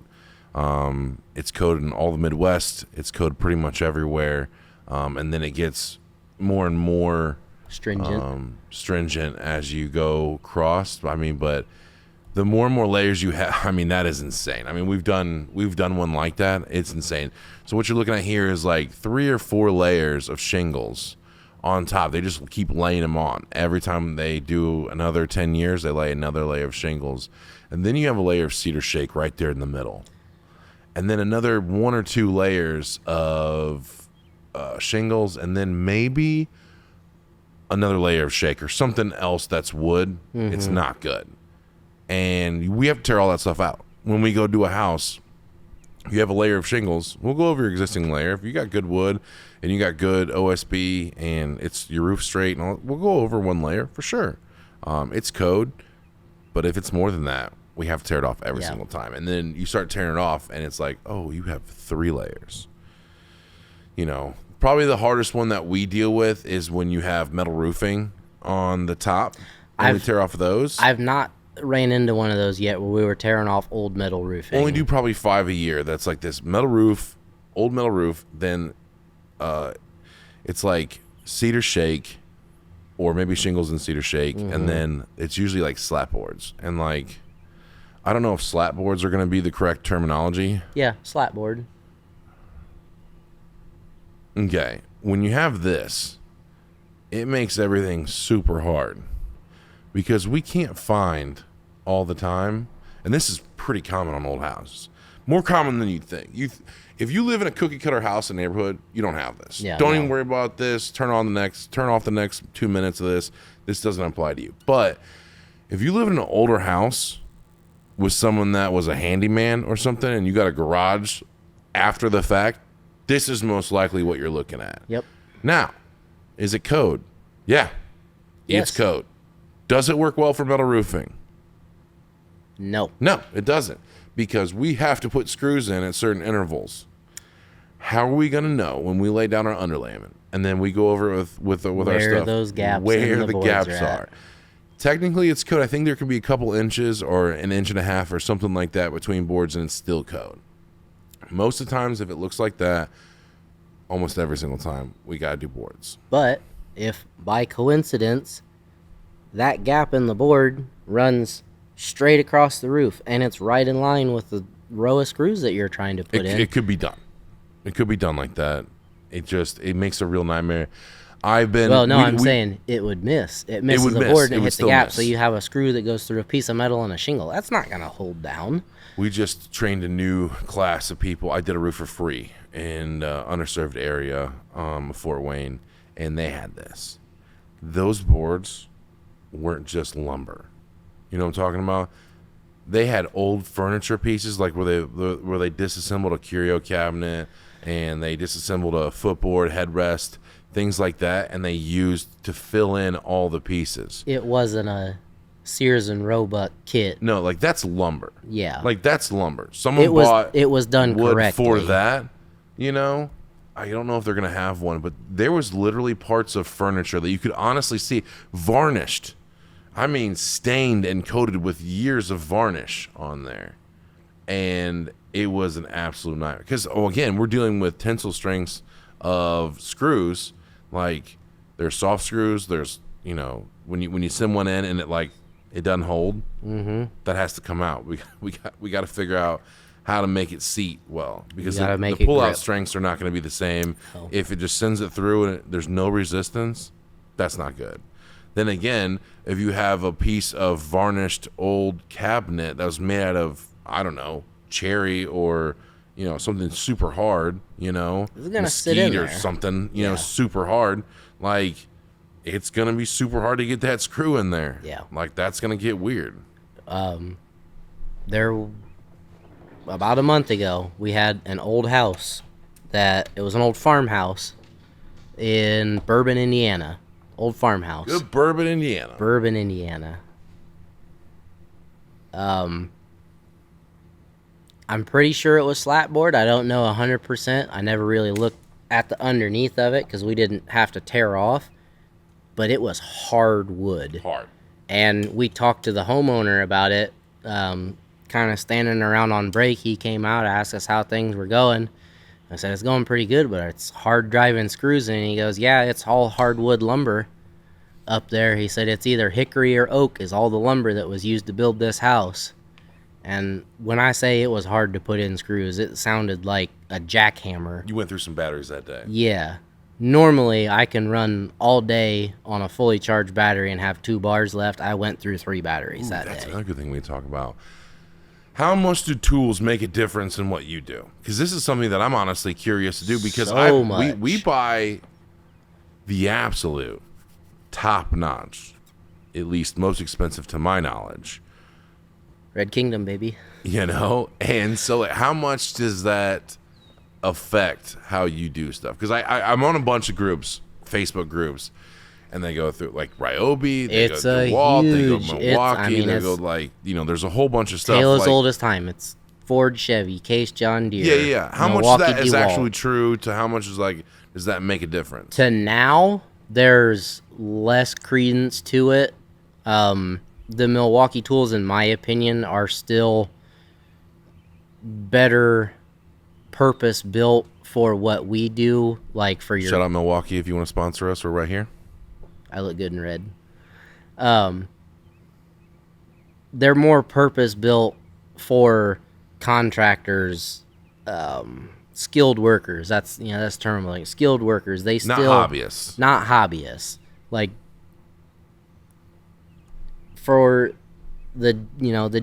It's code in all the Midwest. It's code pretty much everywhere. And then it gets more and more stringent as you go across. I mean, but the more and more layers you have, I mean, that is insane. I mean, we've done one like that. It's insane. So what you're looking at here is like 3 or 4 layers of shingles on top. They just keep laying them on. Every time they do another 10 years, they lay another layer of shingles. And then you have a layer of cedar shake right there in the middle. And then another 1 or 2 layers of shingles, and then maybe another layer of shake or something else that's wood. It's not good. And we have to tear all that stuff out. When we go do a house, you have a layer of shingles. We'll go over your existing layer. If you got good wood and you got good OSB and it's your roof straight, and all, we'll go over 1 layer for sure. It's code, but if it's more than that, we have to tear it off every single time. And then you start tearing it off, and it's like, oh, you have 3 layers. You know, probably the hardest one that we deal with is when you have metal roofing on the top. And we tear off those. I've not ran into one of those yet where we were tearing off old metal roofing. Only do probably 5 a year. That's like this metal roof, old metal roof. Then it's like cedar shake, or maybe shingles and cedar shake, and then it's usually like slat boards. And like, I don't know if slat boards are going to be the correct terminology. Yeah, slat board. Okay, when you have this, it makes everything super hard because we can't find all the time, and this is pretty common on old houses, more common than you'd think. If you live in a cookie cutter house in a neighborhood, you don't have this. Yeah, don't even worry about this. Turn off the next 2 minutes of this. This doesn't apply to you. But if you live in an older house with someone that was a handyman or something, and you got a garage after the fact, this is most likely what you're looking at. Yep. Now, is it code? Yeah. Yes. It's code. Does it work well for metal roofing? No. No, it doesn't, because we have to put screws in at certain intervals. How are we going to know when we lay down our underlayment and then we go over with our stuff where those gaps where in the boards gaps are? Technically, it's code. I think there can be a couple inches or an inch and a half or something like that between boards, and it's still code. Most of the times, if it looks like that, almost every single time, we got to do boards. But if by coincidence that gap in the board runs straight across the roof and it's right in line with the row of screws that you're trying to put in, it could be done. It could be done like that. It makes a real nightmare. I'm saying it would miss. It misses the board and it hits the gap, so you have a screw that goes through a piece of metal and a shingle. That's not going to hold down. We just trained a new class of people. I did a roof for free in underserved area of Fort Wayne, and they had this. Those boards weren't just lumber. You know what I'm talking about? They had old furniture pieces, like where they disassembled a curio cabinet and they disassembled a footboard, headrest, things like that, and they used to fill in all the pieces. It wasn't a Sears and Roebuck kit. No, like that's lumber. Yeah. Like that's lumber. It was done wood correctly for that, you know? I don't know if they're going to have one, but there was literally parts of furniture that you could honestly see varnished. I mean, stained and coated with years of varnish on there. And it was an absolute nightmare. Because, again, we're dealing with tensile strengths of screws. Like, there's soft screws. There's, when you send one in and it doesn't hold, that has to come out. We got to figure out how to make it seat well. Because the pull-out strengths are not going to be the same. Oh. If it just sends it through and there's no resistance, that's not good. Then again, if you have a piece of varnished old cabinet that was made out of, I don't know, cherry or, something super hard, it's gonna sit in or there. something, super hard, like it's going to be super hard to get that screw in there. Yeah. Like, that's going to get weird. There, about a month ago, we had an old house it was an old farmhouse in Bourbon, Indiana. Old farmhouse. Good Bourbon, Indiana. Bourbon, Indiana. I'm pretty sure it was slatboard. I don't know 100%. I never really looked at the underneath of it because we didn't have to tear off. But it was hard wood. Hard. And we talked to the homeowner about it, kind of standing around on break. He came out, asked us how things were going. I said, it's going pretty good, but it's hard driving screws. And he goes, yeah, it's all hardwood lumber up there. He said it's either hickory or oak is all the lumber that was used to build this house. And when I say it was hard to put in screws, it sounded like a jackhammer. You went through some batteries that day. Yeah. Normally, I can run all day on a fully charged battery and have 2 bars left. I went through 3 batteries that day. That's another good thing we talk about. How much do tools make a difference in what you do? Because this is something that I'm honestly curious to do because we buy the absolute top-notch, at least most expensive to my knowledge. Red Kingdom, baby. You know? And so like, how much does that affect how you do stuff? Because I'm on a bunch of groups, Facebook groups, and they go through like Ryobi, they go DeWalt, they go Milwaukee, they go like, there's a whole bunch of stuff. Tale as like, old as time. It's Ford, Chevy, Case, John Deere. Yeah. How much of that is actually true to how much is like, does that make a difference? To now, there's less credence to it. The Milwaukee tools, in my opinion, are still better purpose built for what we do. Like for your shout out Milwaukee if you want to sponsor us. We're right here. I look good in red. They're more purpose built for contractors, skilled workers. That's term like skilled workers. They still not hobbyists. Like for the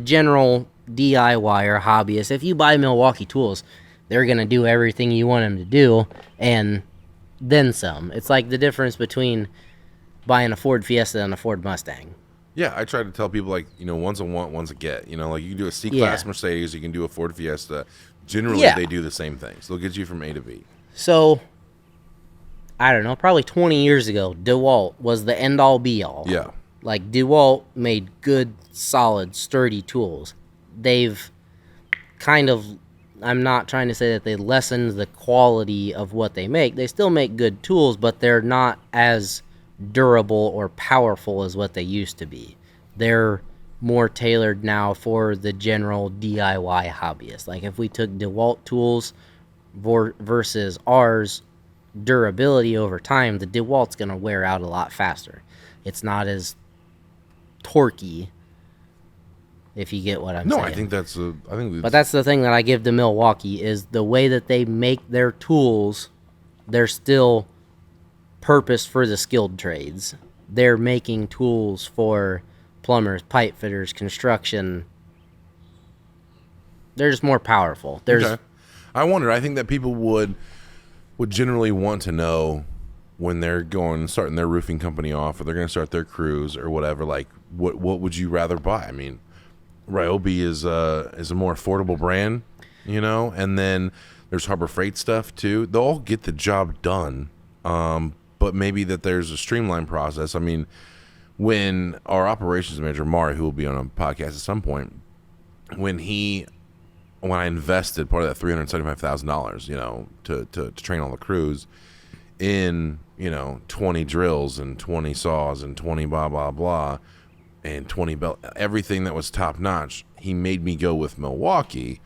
general DIY or hobbyist, if you buy Milwaukee tools, they're gonna do everything you want them to do and then some. It's like the difference between buying a Ford Fiesta and a Ford Mustang. Yeah, I try to tell people like, one's a want, one's a get. Like you can do a C-Class Mercedes, you can do a Ford Fiesta. Generally, they do the same things. They'll get you from A to B. So, I don't know, probably 20 years ago, DeWalt was the end-all be-all. Yeah. Like, DeWalt made good, solid, sturdy tools. They've kind of, I'm not trying to say that they lessened the quality of what they make. They still make good tools, but they're not as durable or powerful as what they used to be. They're more tailored now for the general DIY hobbyist. Like if we took DeWalt tools versus ours durability over time, the DeWalt's going to wear out a lot faster. It's not as torquey, if you get what I'm saying. No, I think that's but that's the thing that I give to Milwaukee is the way that they make their tools, they're still purpose for the skilled trades. They're making tools for plumbers, pipe fitters, construction. They're just more powerful. Okay. I wonder. I think that people would generally want to know when they're starting their roofing company off, or they're going to start their crews or whatever. Like, what would you rather buy? I mean, Ryobi is a more affordable brand, and then there's Harbor Freight stuff too. They'll all get the job done. But maybe that there's a streamlined process. I mean, when our operations manager, Mari, who will be on a podcast at some point, when I invested part of that $375,000, to train all the crews in, 20 drills and 20 saws and 20 blah, blah, blah, and 20 belt, everything that was top notch, he made me go with Milwaukee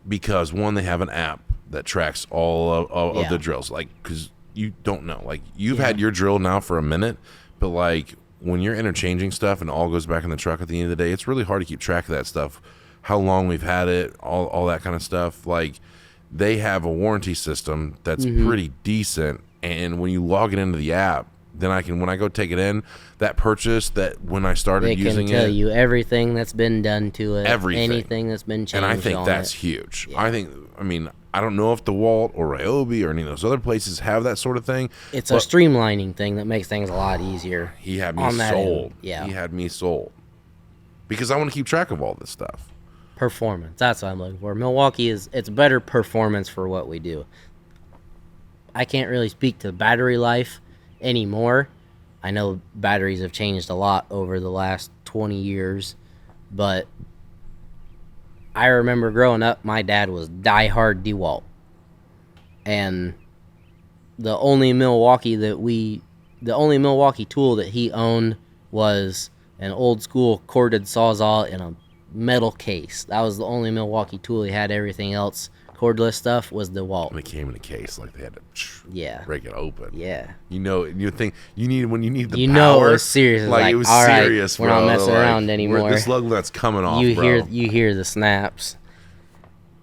because, one, they have an app that tracks all of the drills. Like, because you don't know. Like, you've had your drill now for a minute, but, like, when you're interchanging stuff and it all goes back in the truck at the end of the day, it's really hard to keep track of that stuff, how long we've had it, all that kind of stuff. Like, they have a warranty system that's pretty decent, and when you log it into the app, then when I go take it in, that purchase that when I started using it, they can tell you everything that's been done to it, everything, anything that's been changed. And I think that's it. huge. Yeah. I don't know if DeWalt or Ryobi or any of those other places have that sort of thing. It's a streamlining thing that makes things a lot easier. He had me on that sold. end. Yeah. He had me sold. Because I want to keep track of all this stuff. Performance. That's what I'm looking for. Milwaukee it's better performance for what we do. I can't really speak to battery life anymore. I know batteries have changed a lot over the last 20 years, but I remember growing up, my dad was diehard DeWalt. And the only Milwaukee tool that he owned was an old school corded Sawzall in a metal case. That was the only Milwaukee tool he had. Everything else, cordless stuff, was DeWalt. And it came in a case, like they had to break it open. Yeah. You think when you need the you power. know it was serious. Like it was all serious, right, bro. we're not messing around anymore. This lug that's coming off, you bro. hear the snaps.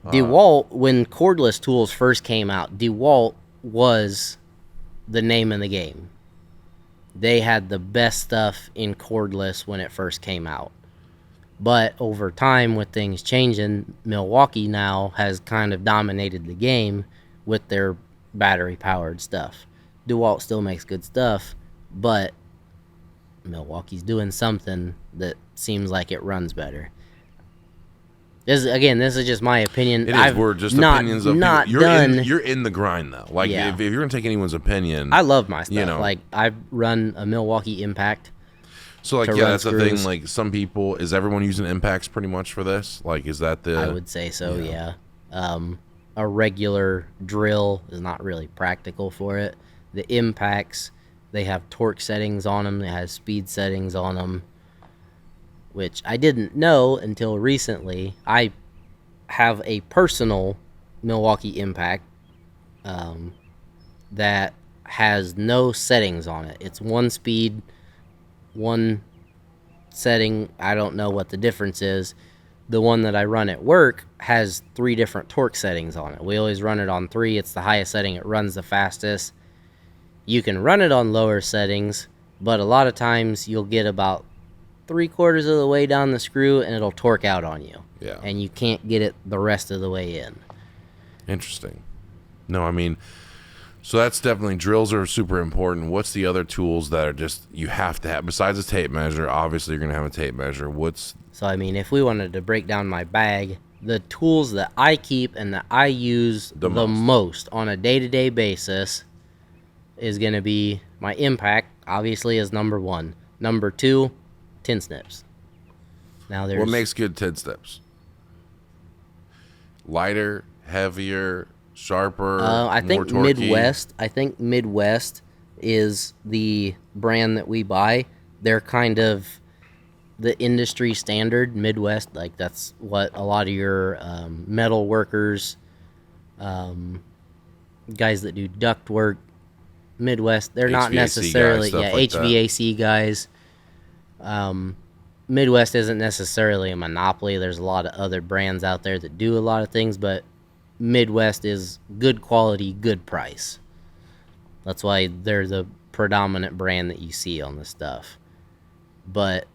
DeWalt, when cordless tools first came out, DeWalt was the name of the game. They had the best stuff in cordless when it first came out. But over time, with things changing, Milwaukee now has kind of dominated the game with their battery-powered stuff. DeWalt still makes good stuff, but Milwaukee's doing something that seems like it runs better. This is just my opinion. It is. We're just opinions of not people. You're in the grind though. Like Yeah. if you're gonna take anyone's opinion, I love my stuff. You know. Like I've run a Milwaukee Impact. so like to yeah, run that's the screws. thing. Like some people, is everyone using impacts pretty much for this? Like is that the? I would say so. Yeah. A regular drill is not really practical for it. The Impacts, they have torque settings on them. They have speed settings on them, which I didn't know until recently. I have a personal Milwaukee Impact that has no settings on it. It's one speed, one setting. I don't know what the difference is. The one that I run at work has 3 different torque settings on it. We always run it on 3. It's the highest setting. It runs the fastest. You can run it on lower settings, but a lot of times you'll get about 3/4 of the way down the screw and it'll torque out on you. Yeah. And you can't get it the rest of the way in. Interesting. No, I mean, so that's definitely, drills are super important. What's the other tools that are just you have to have besides a tape measure? Obviously, you're gonna have a tape measure. So I mean, if we wanted to break down my bag, the tools that I keep and that I use the most on a day-to-day basis is going to be my Impact, obviously, is number 1. Number 2, tin snips. Now what makes good tin snips? Lighter, heavier, sharper, I think more torquey? Midwest. I think Midwest is the brand that we buy. They're kind of the industry standard. Midwest, like that's what a lot of your metal workers, guys that do duct work, Midwest, they're not HVAC necessarily guys, like HVAC guys. Midwest isn't necessarily a monopoly. There's a lot of other brands out there that do a lot of things, but Midwest is good quality, good price. That's why they're the predominant brand that you see on the stuff. But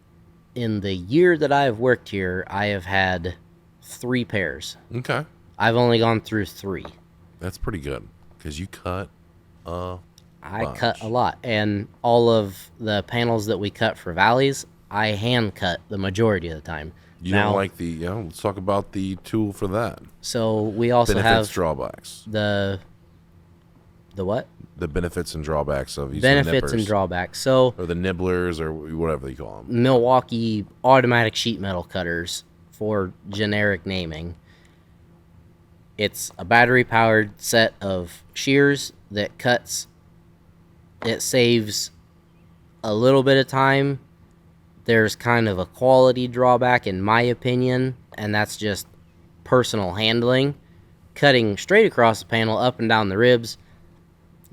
in the year that I have worked here, I have had 3 pairs. Okay. I've only gone through 3. That's pretty good because you cut I cut a lot, and all of the panels that we cut for valleys, I hand cut the majority of the time. You don't like the, let's talk about the tool for that. So we also benefits, have drawbacks. The what? The benefits and drawbacks of using Benefits and nippers. drawbacks. So Or the nibblers or whatever they call them. Milwaukee automatic sheet metal cutters, for generic naming. It's a battery-powered set of shears that cuts. It saves a little bit of time. There's kind of a quality drawback in my opinion, and that's just personal handling. Cutting straight across the panel, up and down the ribs,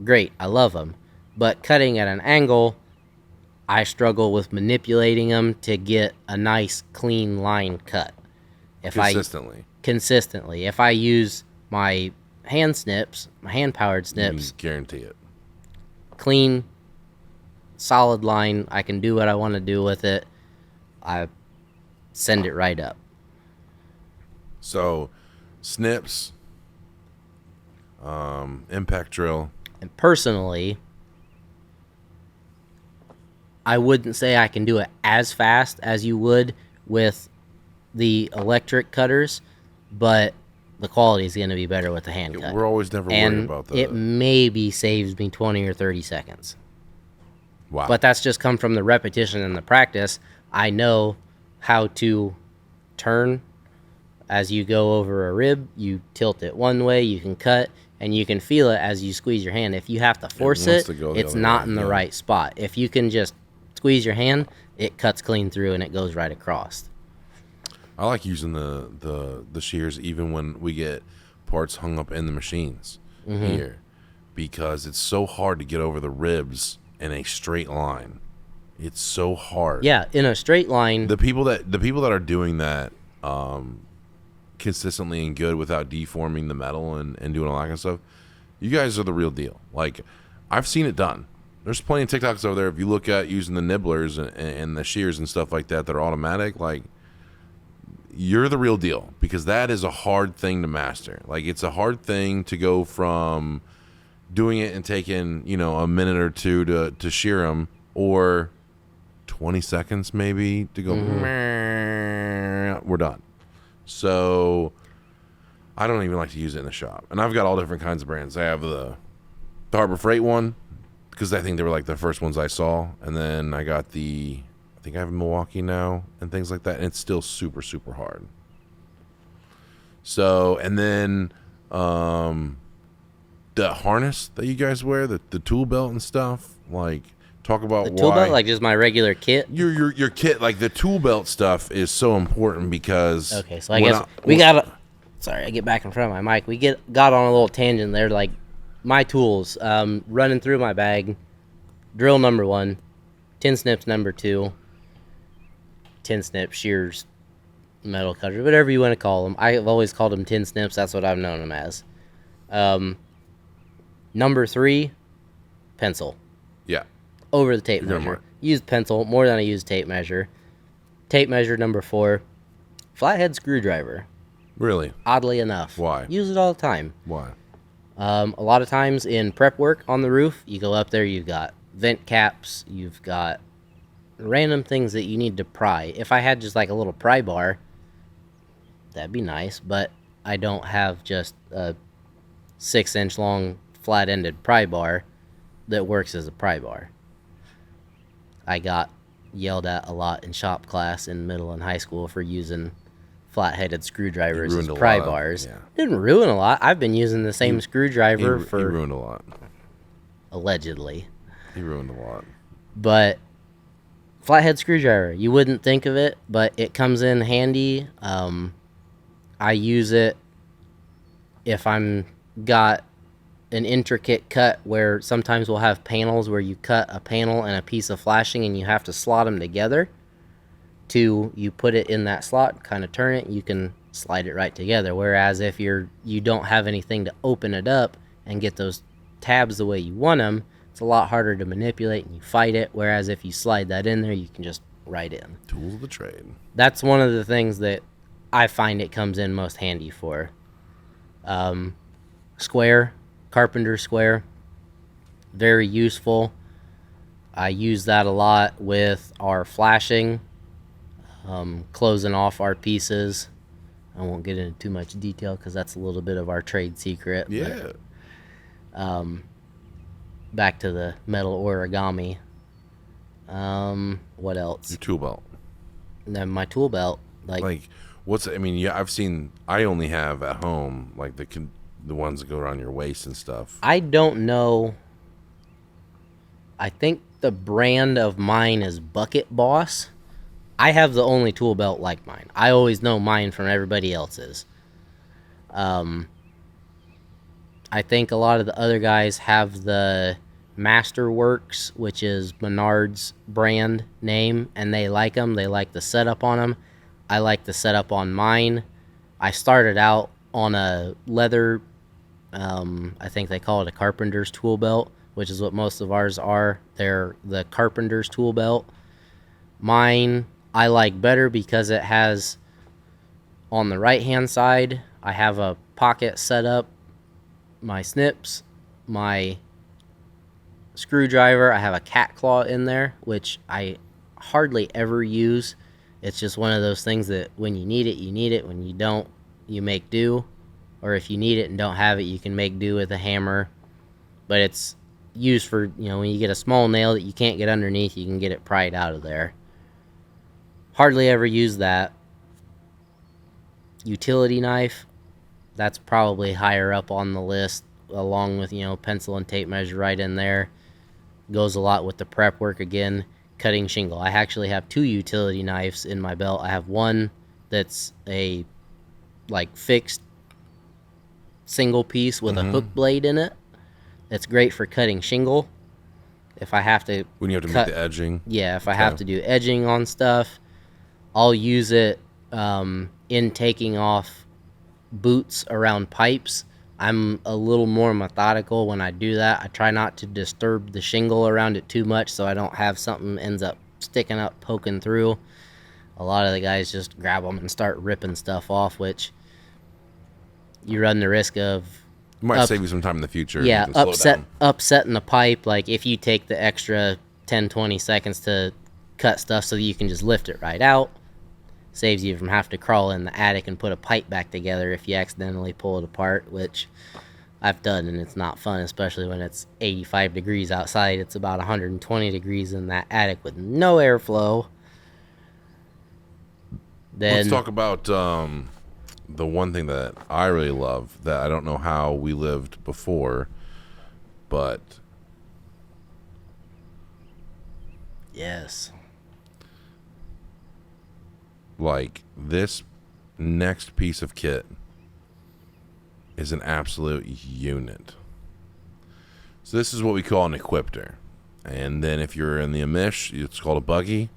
great, I love them. But cutting at an angle, I struggle with manipulating them to get a nice, clean line cut. Consistently. If I use my hand snips, my hand-powered snips, You guarantee it. clean, solid line, I can do what I want to do with it. I send it right up. So, snips, impact drill. And personally, I wouldn't say I can do it as fast as you would with the electric cutters, but the quality is going to be better with the hand cut. We're always never worried And about it that. maybe saves me 20 or 30 seconds. Wow. But that's just come from the repetition and the practice. I know how to turn as you go over a rib. You tilt it one way, you can cut, and you can feel it as you squeeze your hand. If you have to force wants it, to go the it's other not way, in the yeah. right spot. If you can just squeeze your hand, it cuts clean through and it goes right across. I like using the shears even when we get parts hung up in the machines here, because it's so hard to get over the ribs in a straight line. It's so hard. Yeah, in a straight line. The people that are doing that consistently and good without deforming the metal and doing all that kind of stuff, you guys are the real deal. Like, I've seen it done. There's plenty of TikToks over there. If you look at using the nibblers and the shears and stuff like that that are automatic, like, you're the real deal, because that is a hard thing to master. Like, it's a hard thing to go from doing it and taking, a minute or two to shear them, or 20 seconds maybe to go, we're done. So I don't even like to use it in the shop. And I've got all different kinds of brands. I have the Harbor Freight one, because I think they were like the first ones I saw. And then I got I think I have Milwaukee now and things like that. And it's still super, super hard. So, and then the harness that you guys wear, the tool belt and stuff, like, talk about the tool why belt, like just my regular kit. your kit, like the tool belt stuff is so important, because Okay, so I guess we got. Sorry, I get back in front of my mic. We got on a little tangent there. Like, my tools, running through my bag: drill number 1, tin snips number 2, tin snip, shears, metal cutters, whatever you want to call them. I've always called them tin snips. That's what I've known them as. Number 3, pencil. Yeah. Over the tape You're measure. right. Use pencil more than I use tape measure. Tape measure number 4, flathead screwdriver. Really? Oddly enough. Why? Use it all the time. Why? A lot of times in prep work on the roof, you go up there, you've got vent caps, you've got random things that you need to pry. If I had just like a little pry bar, that'd be nice, but I don't have just a 6-inch long flat-ended pry bar that works as a pry bar. I got yelled at a lot in shop class in middle and high school for using flat-headed screwdrivers as pry bars. Yeah. Didn't ruin a lot. I've been using the same screwdriver He for ruined a lot. allegedly. He ruined a lot. But flathead screwdriver, you wouldn't think of it, but it comes in handy. I use it if I'm got an intricate cut, where sometimes we'll have panels where you cut a panel and a piece of flashing and you have to slot them together. You put it in that slot, kind of turn it, you can slide it right together. Whereas if you don't have anything to open it up and get those tabs the way you want them, it's a lot harder to manipulate and you fight it. Whereas if you slide that in there, you can just right in. Tools of the trade. That's one of the things that I find it comes in most handy for. Square, carpenter square, very useful. I use that a lot with our flashing, closing off our pieces. I won't get into too much detail because that's a little bit of our trade secret. Yeah. But, back to the metal origami. What else? Your tool belt. Then my tool belt. Like, what's? I mean, yeah, I've seen. I only have at home like the ones that go around your waist and stuff. I don't know. I think the brand of mine is Bucket Boss. I have the only tool belt like mine. I always know mine from everybody else's. I think a lot of the other guys have the Masterworks, which is Menard's brand name, and they like them. They like the setup on them. I like the setup on mine. I started out on a leather, I think they call it a carpenter's tool belt, which is what most of ours are. They're the carpenter's tool belt. Mine I like better because it has, on the right hand side, I have a pocket set up my snips, my screwdriver. I have a cat claw in there, which I hardly ever use. It's just one of those things that when you need it, you need it. When you don't, you make do. Or if you need it and don't have it, you can make do with a hammer. But it's used for, when you get a small nail that you can't get underneath, you can get it pried out of there. Hardly ever use that. Utility knife, that's probably higher up on the list, along with, pencil and tape measure right in there. Goes a lot with the prep work again. Cutting shingle. I actually have 2 utility knives in my belt. I have one that's a fixed single piece with a hook blade in it. It's great for cutting shingle. If I have to when you have to make the edging. Yeah, if I have to do edging on stuff, I'll use it in taking off boots around pipes. I'm a little more methodical when I do that. I try not to disturb the shingle around it too much so I don't have something ends up sticking up, poking through. A lot of the guys just grab them and start ripping stuff off, which you run the risk of... It might save you some time in the future. Yeah, upsetting the pipe. Like if you take the extra 10-20 seconds to cut stuff so that you can just lift it right out, saves you from having to crawl in the attic and put a pipe back together if you accidentally pull it apart, which I've done, and it's not fun, especially when it's 85 degrees outside. It's about 120 degrees in that attic with no airflow. Then let's talk about the one thing that I really love that I don't know how we lived before, but yes, like this next piece of kit is an absolute unit. So this is what we call an equipter. And then if you're in the Amish, it's called a buggy,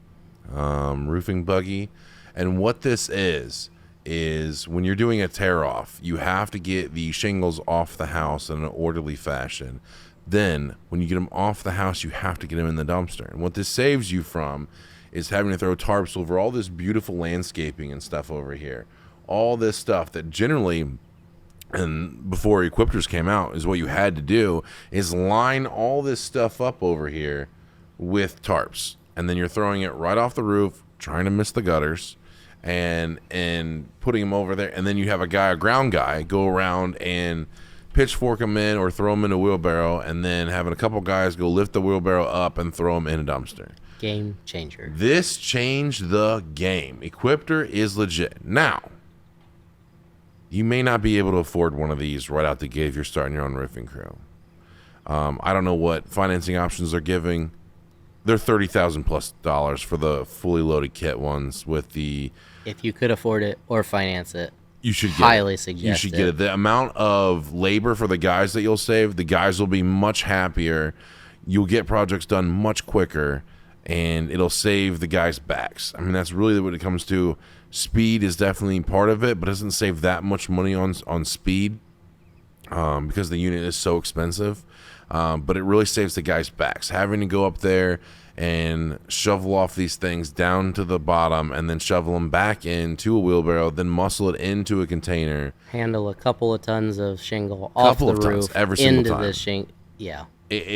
roofing buggy. And what this is when you're doing a tear off, you have to get the shingles off the house in an orderly fashion. Then when you get them off the house, you have to get them in the dumpster. And what this saves you from is having to throw tarps over all this beautiful landscaping and stuff over here. All this stuff that generally, and before equipters came out, is what you had to do, is line all this stuff up over here with tarps. And then you're throwing it right off the roof, trying to miss the gutters, and putting them over there. And then you have a ground guy, go around and pitchfork them in or throw them in a wheelbarrow, and then having a couple guys go lift the wheelbarrow up and throw them in a dumpster. Game changer. This changed the game. Equipter is legit. Now, you may not be able to afford one of these right out the gate if you're starting your own roofing crew. I don't know what financing options they're giving. They're $30,000+ for the fully loaded kit ones with the... If you could afford it or finance it, you should highly suggest it. You should get it. The amount of labor for the guys that you'll save, the guys will be much happier. You'll get projects done much quicker, and it'll save the guys' backs. I mean, that's really what it comes to. Speed is definitely part of it, but it doesn't save that much money on speed because the unit is so expensive. But it really saves the guys' backs. Having to go up there and shovel off these things down to the bottom and then shovel them back into a wheelbarrow, then muscle it into a container. Handle a couple of tons of shingle off the roof every single into time. The shingle. Yeah.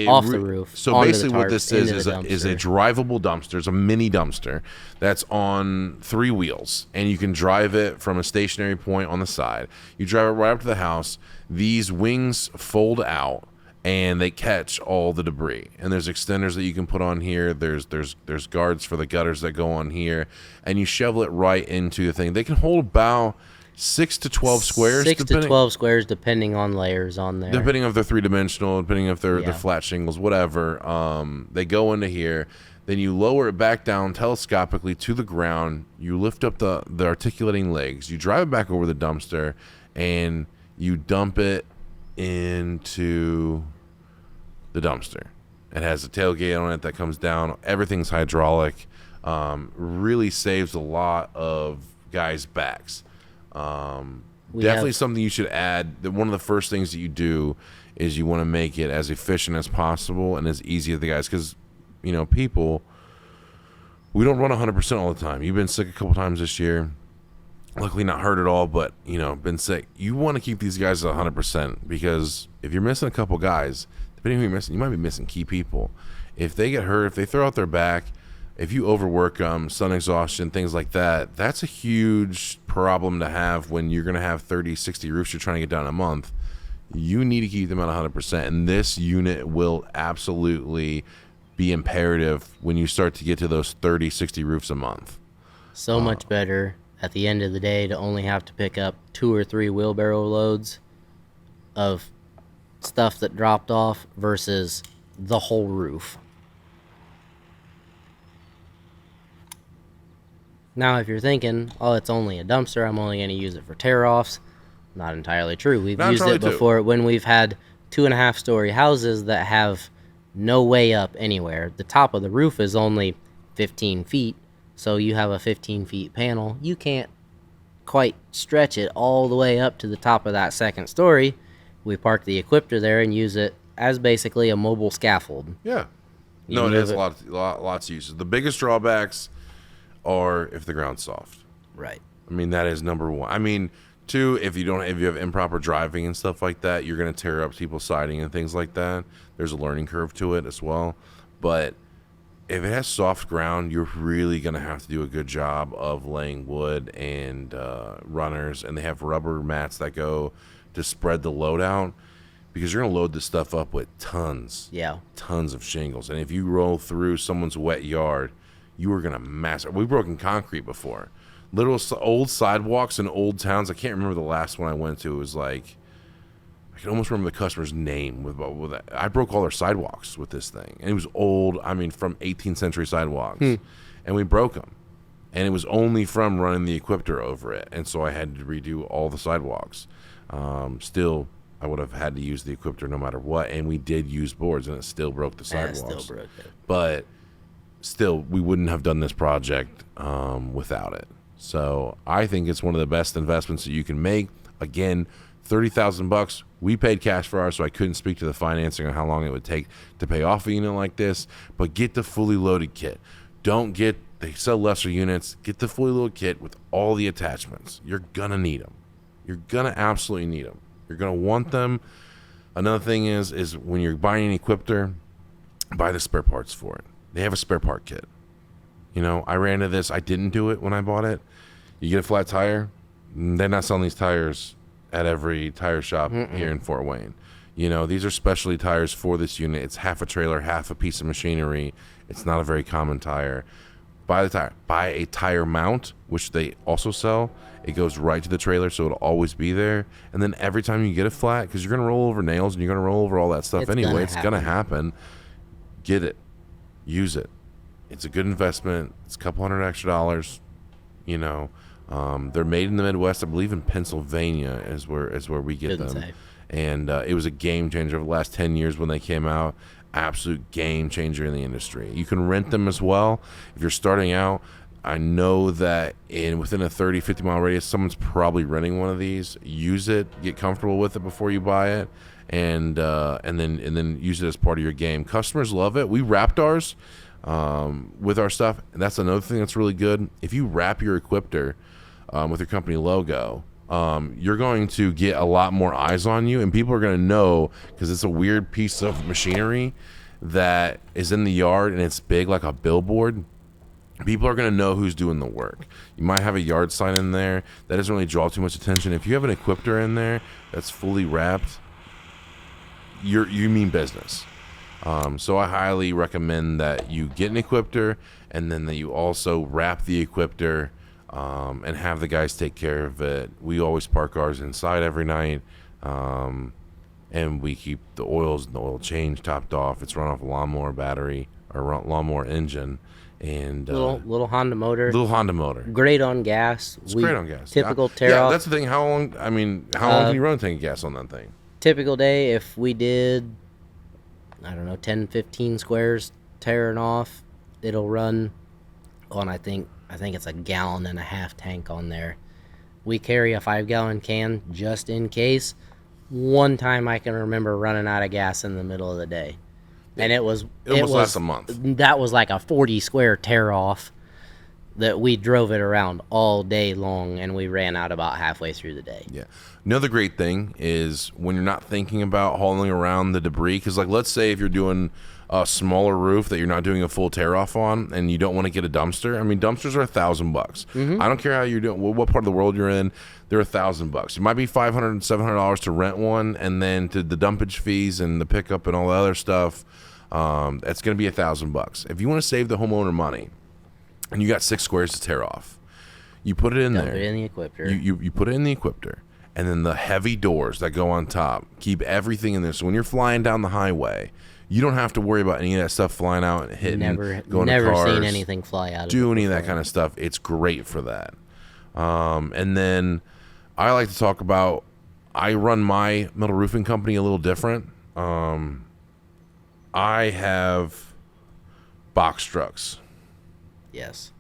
Off the roof. So basically what this is a drivable dumpster. It's a mini dumpster that's on 3 wheels, and you can drive it from a stationary point on the side. You drive it right up to the house. These wings fold out, and they catch all the debris. And there's extenders that you can put on here. There's guards for the gutters that go on here, and you shovel it right into the thing. They can hold about 6 to 12 squares. 6 to 12 squares, depending on layers on there. Depending if they're 3-dimensional, depending if they're flat shingles, whatever. They go into here. Then you lower it back down telescopically to the ground. You lift up the articulating legs. You drive it back over the dumpster, and you dump it into the dumpster. It has a tailgate on it that comes down. Everything's hydraulic. Really saves a lot of guys' backs. Definitely something you should add. That one of the first things that you do is you want to make it as efficient as possible and as easy as the guys, because people, we don't run 100% all the time. You've been sick a couple times this year. luckily not hurt at all, but been sick. You want to keep these guys at 100% because if you're missing a couple guys, depending on who you're missing, you might be missing key people. If they get hurt, if they throw out their back, if you overwork them, sun exhaustion, things like that, that's a huge problem to have when you're going to have 30, 60 roofs you're trying to get done in a month. You need to keep them at 100%, and this unit will absolutely be imperative when you start to get to those 30, 60 roofs a month. So much better at the end of the day to only have to pick up 2 or 3 wheelbarrow loads of stuff that dropped off versus the whole roof. Now, if you're thinking, oh, it's only a dumpster, I'm only going to use it for tear-offs, not entirely true. We've used it before when we've had 2.5-story houses that have no way up anywhere. The top of the roof is only 15 feet, so you have a 15-feet panel. You can't quite stretch it all the way up to the top of that second story. We park the Equipter there and use it as basically a mobile scaffold. Yeah. No, it has lots of uses. The biggest drawbacks are if the ground's soft. Right. I mean, that is number one. I mean, two, if you have improper driving and stuff like that, you're going to tear up people's siding and things like that. There's a learning curve to it as well. But if it has soft ground, you're really going to have to do a good job of laying wood and runners. And they have rubber mats that go to spread the load out because you're going to load this stuff up with tons of shingles. And if you roll through someone's wet yard, you are going to massacre. We've broken concrete before. Little old sidewalks in old towns. I can't remember the last one I went to. It was like, I can almost remember the customer's name. I broke all their sidewalks with this thing. And it was old, from 18th century sidewalks. And we broke them. And it was only from running the Equipter over it. And so I had to redo all the sidewalks. Still, I would have had to use the Equipter no matter what. And we did use boards, and it still broke the sidewalks. Still broke it. But still, we wouldn't have done this project without it. So I think it's one of the best investments that you can make. Again, $30,000. We paid cash for ours, so I couldn't speak to the financing or how long it would take to pay off a unit like this. But get the fully loaded kit. They sell lesser units. Get the fully loaded kit with all the attachments. You're gonna need them. You're gonna absolutely need them. You're gonna want them. Another thing is when you're buying an Equipter, buy the spare parts for it. They have a spare part kit. I ran into this. I didn't do it when I bought it. You get a flat tire, they're not selling these tires at every tire shop here in Fort Wayne. These are specialty tires for this unit. It's half a trailer, half a piece of machinery. It's not a very common tire. Buy the tire. Buy a tire mount, which they also sell. It goes right to the trailer, so it'll always be there. And then every time you get a flat, because you're going to roll over nails and you're going to roll over all that stuff anyway, it's going to happen. Get it. Use it. It's a good investment. It's a couple $100 extra. They're made in the Midwest. I believe in Pennsylvania is where we get them. And it was a game changer over the last 10 years when they came out. Absolute game changer in the industry. You can rent them as well. If you're starting out, I know that within a 30, 50 mile radius, someone's probably renting one of these. Use it. Get comfortable with it before you buy it. And then use it as part of your game. Customers love it. We wrapped ours with our stuff. And that's another thing that's really good. If you wrap your Equipter with your company logo, you're going to get a lot more eyes on you, and people are going to know because it's a weird piece of machinery that is in the yard and it's big like a billboard. People are going to know who's doing the work. You might have a yard sign in there that doesn't really draw too much attention. If you have an Equipter in there that's fully wrapped, you mean business. So I highly recommend that you get an Equipter and then that you also wrap the Equipter and have the guys take care of it. We always park ours inside every night, and we keep the oils and the oil change topped off. It's run off a lawnmower battery or lawnmower engine. And little Honda motor. Great on gas. It's great on gas. Typical tear off. Yeah, that's the thing. How long can you run a tank of gas on that thing? Typical day, if we did, 10, 15 squares tearing off, it'll run on, I think it's a 1.5 gallon tank on there. We carry a 5-gallon can just in case. One time I can remember running out of gas in the middle of the day. And it was last a month. That was like a 40 square tear off. that we drove it around all day long, and we ran out about halfway through the day. Yeah. Another great thing is when you're not thinking about hauling around the debris, because like let's say if you're doing a smaller roof that you're not doing a full tear off on, and you don't want to get a dumpster. I mean, dumpsters are $1,000. I don't care how you're doing, what part of the world you're in. They're $1,000. It might be $500, $700 to rent one, and then to the dumpage fees and the pickup and all the other stuff. That's going to be $1,000. If you want to save the homeowner money, and you got 6 squares to tear off, you put it in Dump there. it in the equipter. You put it in the equipter, and then the heavy doors that go on top keep everything in there. So when you're flying down the highway, you don't have to worry about any of that stuff flying out and hitting, Never going to cars, seen anything fly out of do it any of that before. kind of stuff. It's great for that. And then I like to talk about, I run my metal roofing company a little different. I have box trucks. Yes.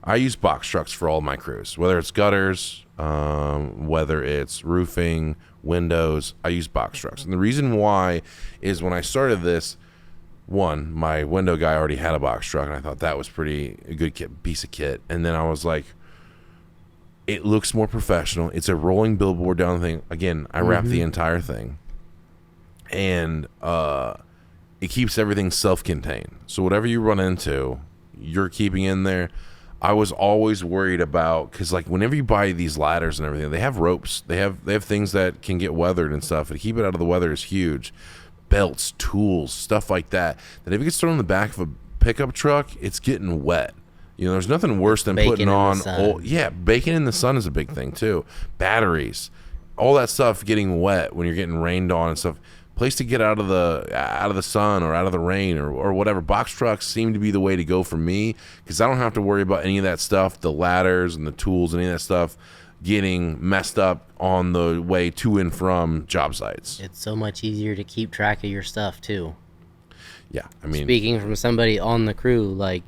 I use box trucks for all my crews, whether it's gutters, whether it's roofing, windows. I use box trucks. And the reason why is when I started this, one, my window guy already had a box truck, and I thought that was a good piece of kit. And then I was like, it looks more professional. It's a rolling billboard down the thing. Again, I wrap the entire thing. And it keeps everything self-contained. So whatever you run into, you're keeping in there. I was always worried about, because like whenever you buy these ladders and everything, they have ropes, they have things that can get weathered and stuff, and to keep it out of the weather is huge. Belts, tools, stuff like that. That if it gets thrown in the back of a pickup truck, it's getting wet. You know, there's nothing worse than Baking putting in the on sun. baking in the sun is a big thing too. Batteries, all that stuff getting wet when you're getting rained on and stuff. Place to get out of the sun or out of the rain or whatever. Box trucks seem to be the way to go for me, because I don't have to worry about any of that stuff, the ladders and the tools, any of that stuff getting messed up on the way to and from job sites. It's so much easier to keep track of your stuff too. Yeah, I mean, Speaking from somebody on the crew, like,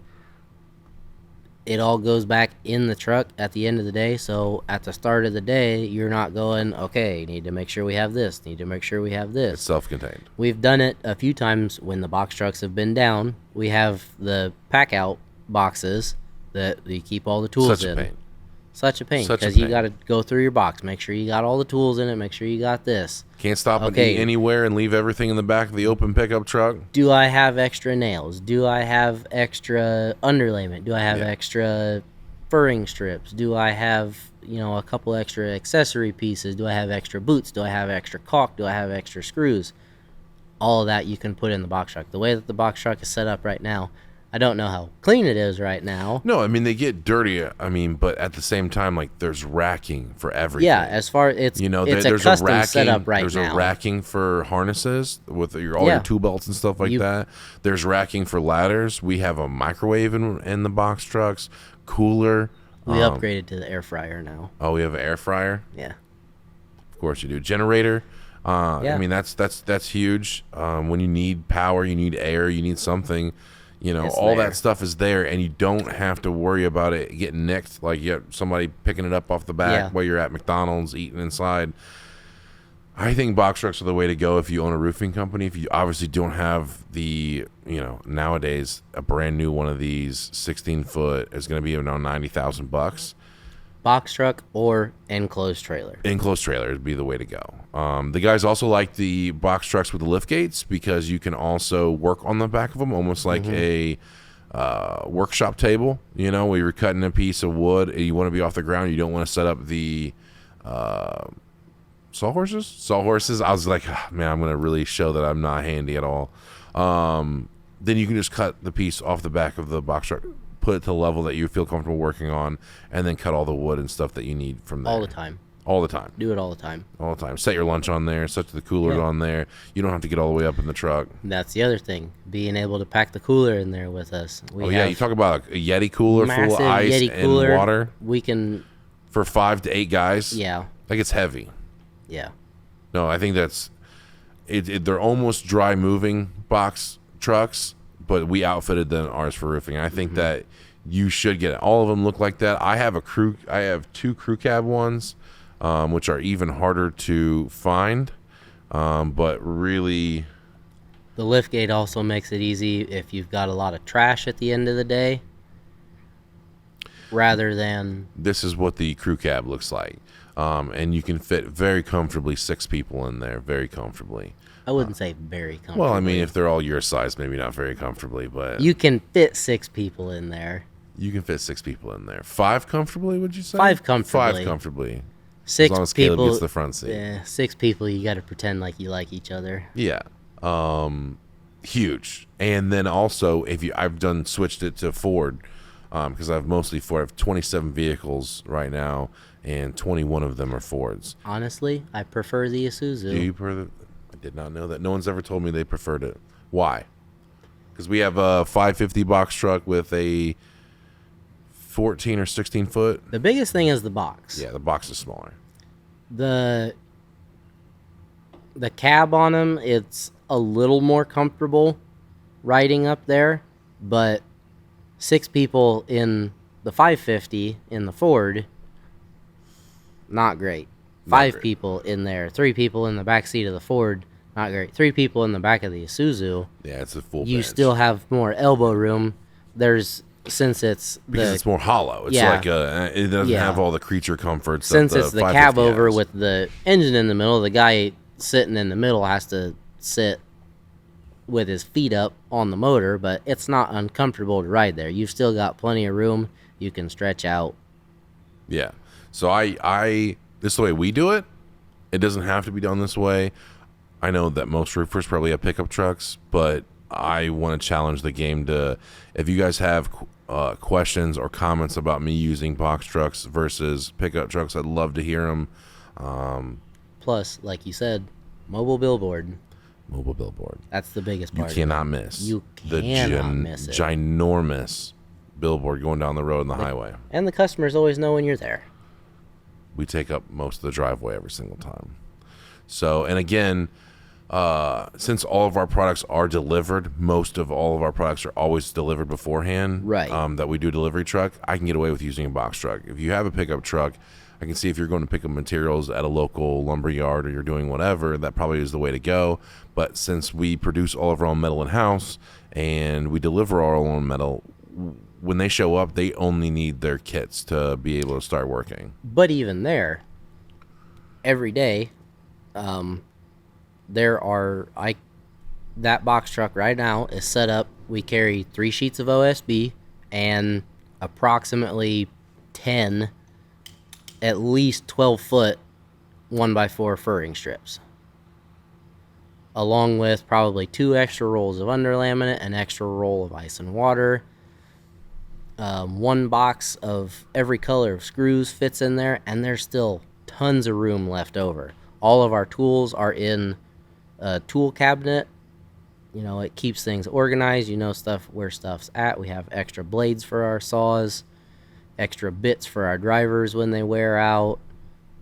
it all goes back in the truck at the end of the day. So at the start of the day, you're not going, okay, need to make sure we have this, need to make sure we have it's this. self-contained. We've done it a few times when the box trucks have been down. We have the pack out boxes that you keep all the tools Such a in. pain. Such a pain, Such a because you pain. got to go through your box, make sure you got all the tools in it, make sure you got this. Can't stop and Okay. eat anywhere and leave everything in the back of the open pickup truck. Do I have extra nails? Do I have extra underlayment? Do I have Yeah. extra furring strips? Do I have, a couple extra accessory pieces? Do I have extra boots? Do I have extra caulk? Do I have extra screws? All of that you can put in the box truck. The way that the box truck is set up right now, I don't know how clean it is right now. No, I mean they get dirty. I mean, but at the same time, like there's racking for everything. Yeah, as far it's there's a custom racking, setup right there's now. a racking for harnesses with all Yeah. your tool belts and stuff like that. There's racking for ladders. We have a microwave in the box trucks, cooler. We upgraded to the air fryer now. Oh, we have an air fryer. Yeah. Of course you do. Generator. Yeah. I mean that's huge. When you need power, you need air, you need something. It's All there. that stuff is there, and you don't have to worry about it getting nicked. Like you have somebody picking it up off the back Yeah. while you're at McDonald's eating inside. I think box trucks are the way to go if you own a roofing company. If you obviously don't have the, nowadays a brand new one of these 16-foot is going to be around $90,000. Box truck or enclosed trailer. Enclosed trailer would be the way to go. The guys also like the box trucks with the lift gates because you can also work on the back of them, almost like a workshop table. Where you're cutting a piece of wood and you want to be off the ground. You don't want to set up the sawhorses. I was like, man, I'm going to really show that I'm not handy at all. Then you can just cut the piece off the back of the box truck, put it to the level that you feel comfortable working on, and then cut all the wood and stuff that you need from there. All the time. All the time. Do it all the time. All the time. Set your lunch on there. Set the coolers Yeah. on there. You don't have to get all the way up in the truck. That's the other thing, being able to pack the cooler in there with us. You talk about a Yeti cooler full massive of ice Yeti and cooler. water We can, for 5 to 8 guys. yeah, Like it's heavy. yeah. No, I think that's they're almost dry moving box trucks, but we outfitted ours for roofing. I think that you should get it. All of them look like that. I have 2 crew cab ones, which are even harder to find, but really The lift gate also makes it easy if you've got a lot of trash at the end of the day, rather than... This is what the crew cab looks like. And you can fit very comfortably 6 people in there, very comfortably. I wouldn't say very comfortably. Well, I mean, if they're all your size, maybe not very comfortably, but... You can fit 6 people in there. You can fit 6 people in there. 5 comfortably, would you say? 5 comfortably. 5 comfortably. 6 as long as people, Caleb gets the front seat. Yeah, 6 people, you got to pretend like you like each other. Yeah. Huge. And then also, I've switched it to Ford, because I have mostly Ford. I have 27 vehicles right now, and 21 of them are Fords. Honestly, I prefer the Isuzu. Do you prefer I did not know that. No one's ever told me they preferred it. Why? Because we have a 550 box truck with a 14 or 16 foot. The biggest thing is the box. Yeah, the box is smaller. The cab on them, it's a little more comfortable riding up there, but 6 people in the 550 in the Ford, not great. 5 people in there, 3 people in the back seat of the Ford, not great. 3 people in the back of the Isuzu. Yeah, it's a full You bench. still have more elbow room. Since it's more hollow. It's like it doesn't have all the creature comforts. Since it's the cab over has. with the engine in the middle, the guy sitting in the middle has to sit with his feet up on the motor, but it's not uncomfortable to ride there. You've still got plenty of room. You can stretch out. Yeah. So I this is the way we do it. It doesn't have to be done this way. I know that most roofers probably have pickup trucks, but I want to challenge the game to, if you guys have questions or comments about me using box trucks versus pickup trucks, I'd love to hear them. Plus, like you said, mobile billboard. Mobile billboard. That's the biggest part. You cannot miss. You cannot miss it. Ginormous billboard going down the road on the highway. And the customers always know when you're there. We take up most of the driveway every single time. So, and again, since all of our products are delivered, most of all of our products are always delivered beforehand. Right. That we do delivery truck, I can get away with using a box truck. If you have a pickup truck, I can see if you're going to pick up materials at a local lumber yard or you're doing whatever, that probably is the way to go. But since we produce all of our own metal in-house and we deliver our own metal, when they show up, they only need their kits to be able to start working. But even there, every day, that box truck right now is set up. We carry 3 sheets of OSB and approximately 10, at least 12-foot 1x4 furring strips, along with probably 2 extra rolls of underlaminate, an extra roll of ice and water. 1 box of every color of screws fits in there, and there's still tons of room left over. All of our tools are in a tool cabinet. You know, it keeps things organized. You know where stuff's at. We have extra blades for our saws, extra bits for our drivers when they wear out,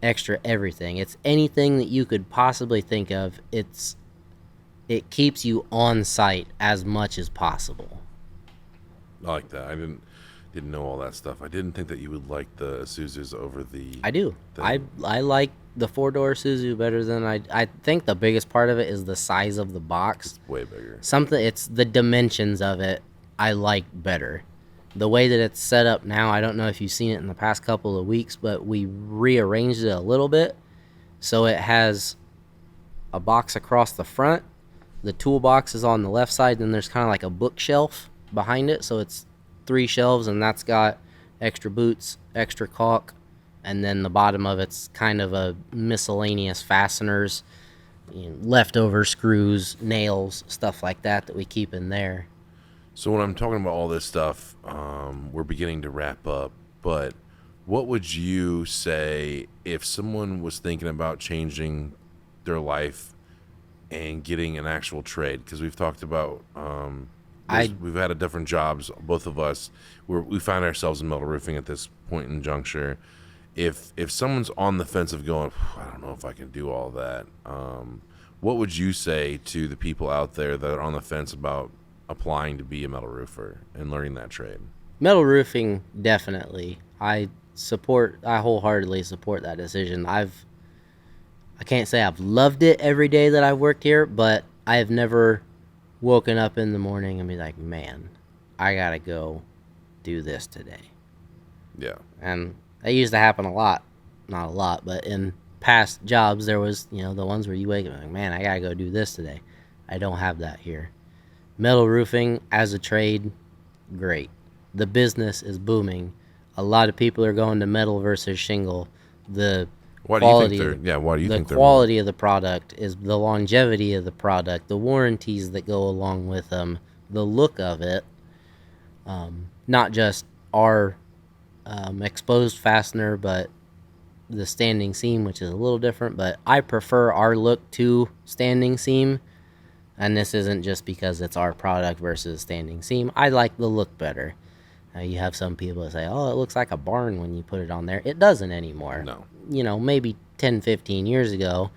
extra everything. It's anything that you could possibly think of. It keeps you on site as much as possible. I like that. I didn't know all that stuff. I didn't think that you would like the Isuzus over the... I do. I like the 4-door Isuzu better than I think the biggest part of it is the size of the box. It's way bigger. It's the dimensions of it I like better. The way that it's set up now, I don't know if you've seen it in the past couple of weeks, but we rearranged it a little bit. So it has a box across the front. The toolbox is on the left side, then there's kind of like a bookshelf behind it. So it's 3 shelves, and that's got extra boots, extra caulk, and then the bottom of it's kind of a miscellaneous fasteners, leftover screws, nails, stuff like that we keep in there. So when I'm talking about all this stuff, we're beginning to wrap up, but what would you say if someone was thinking about changing their life and getting an actual trade? Because we've talked about we've had different jobs, both of us. We find ourselves in metal roofing at this point in juncture. If someone's on the fence of going, I don't know if I can do all that, what would you say to the people out there that are on the fence about applying to be a metal roofer and learning that trade? Metal roofing, definitely. I wholeheartedly support that decision. I can't say I've loved it every day that I've worked here, but I have never woken up in the morning and be like, man, I gotta go do this today. Yeah. And that used to happen a lot. Not a lot, but in past jobs, there was, the ones where you wake up like, man, I gotta go do this today. I don't have that here. Metal roofing as a trade, great. The business is booming. A lot of people are going to metal versus shingle. The Why do you think quality they're? Yeah. Why do you the think they're more? quality of the product is the longevity of the product, the warranties that go along with them, the look of it. Not just our exposed fastener, but the standing seam, which is a little different. But I prefer our look to standing seam, and this isn't just because it's our product versus standing seam. I like the look better. You have some people that say, oh, it looks like a barn when you put it on there. It doesn't anymore. No. Maybe 10, 15 years ago,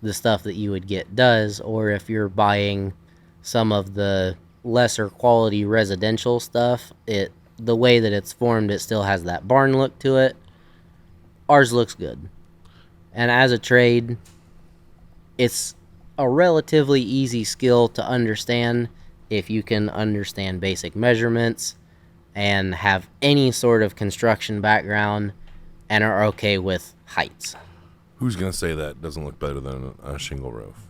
the stuff that you would get does. Or if you're buying some of the lesser quality residential stuff, the way that it's formed, it still has that barn look to it. Ours looks good. And as a trade, it's a relatively easy skill to understand if you can understand basic measurements and have any sort of construction background and are okay with heights. Who's gonna say that doesn't look better than a shingle roof?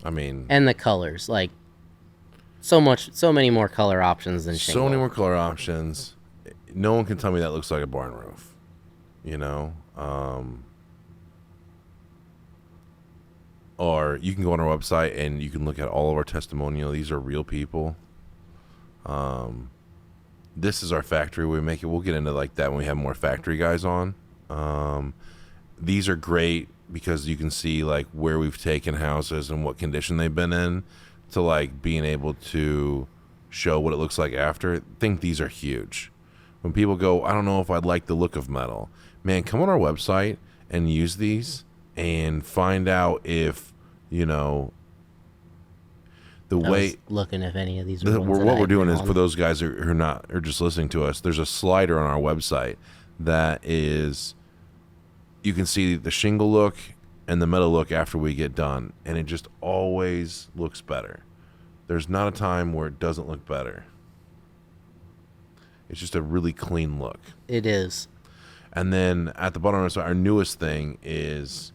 I mean, And the colors, like so many more color options than shingle. so many more color options. No one can tell me that looks like a barn roof. Or you can go on our website and you can look at all of our testimonial. These are real people. This is our factory. We make it. We'll get into like that when we have more factory guys on. These are great because you can see like where we've taken houses and what condition they've been in to like being able to show what it looks like after. I think these are huge. When people go, I don't know if I'd like the look of metal. Man, come on our website and use these and find out if, the I way was looking if any of these were ones what that we're doing I'd is been for on. those guys who are not are just listening to us. There's a slider on our website that is you can see the shingle look and the metal look after we get done, and it just always looks better. There's not a time where it doesn't look better. It's just a really clean look. It is. And then at the bottom of our newest thing is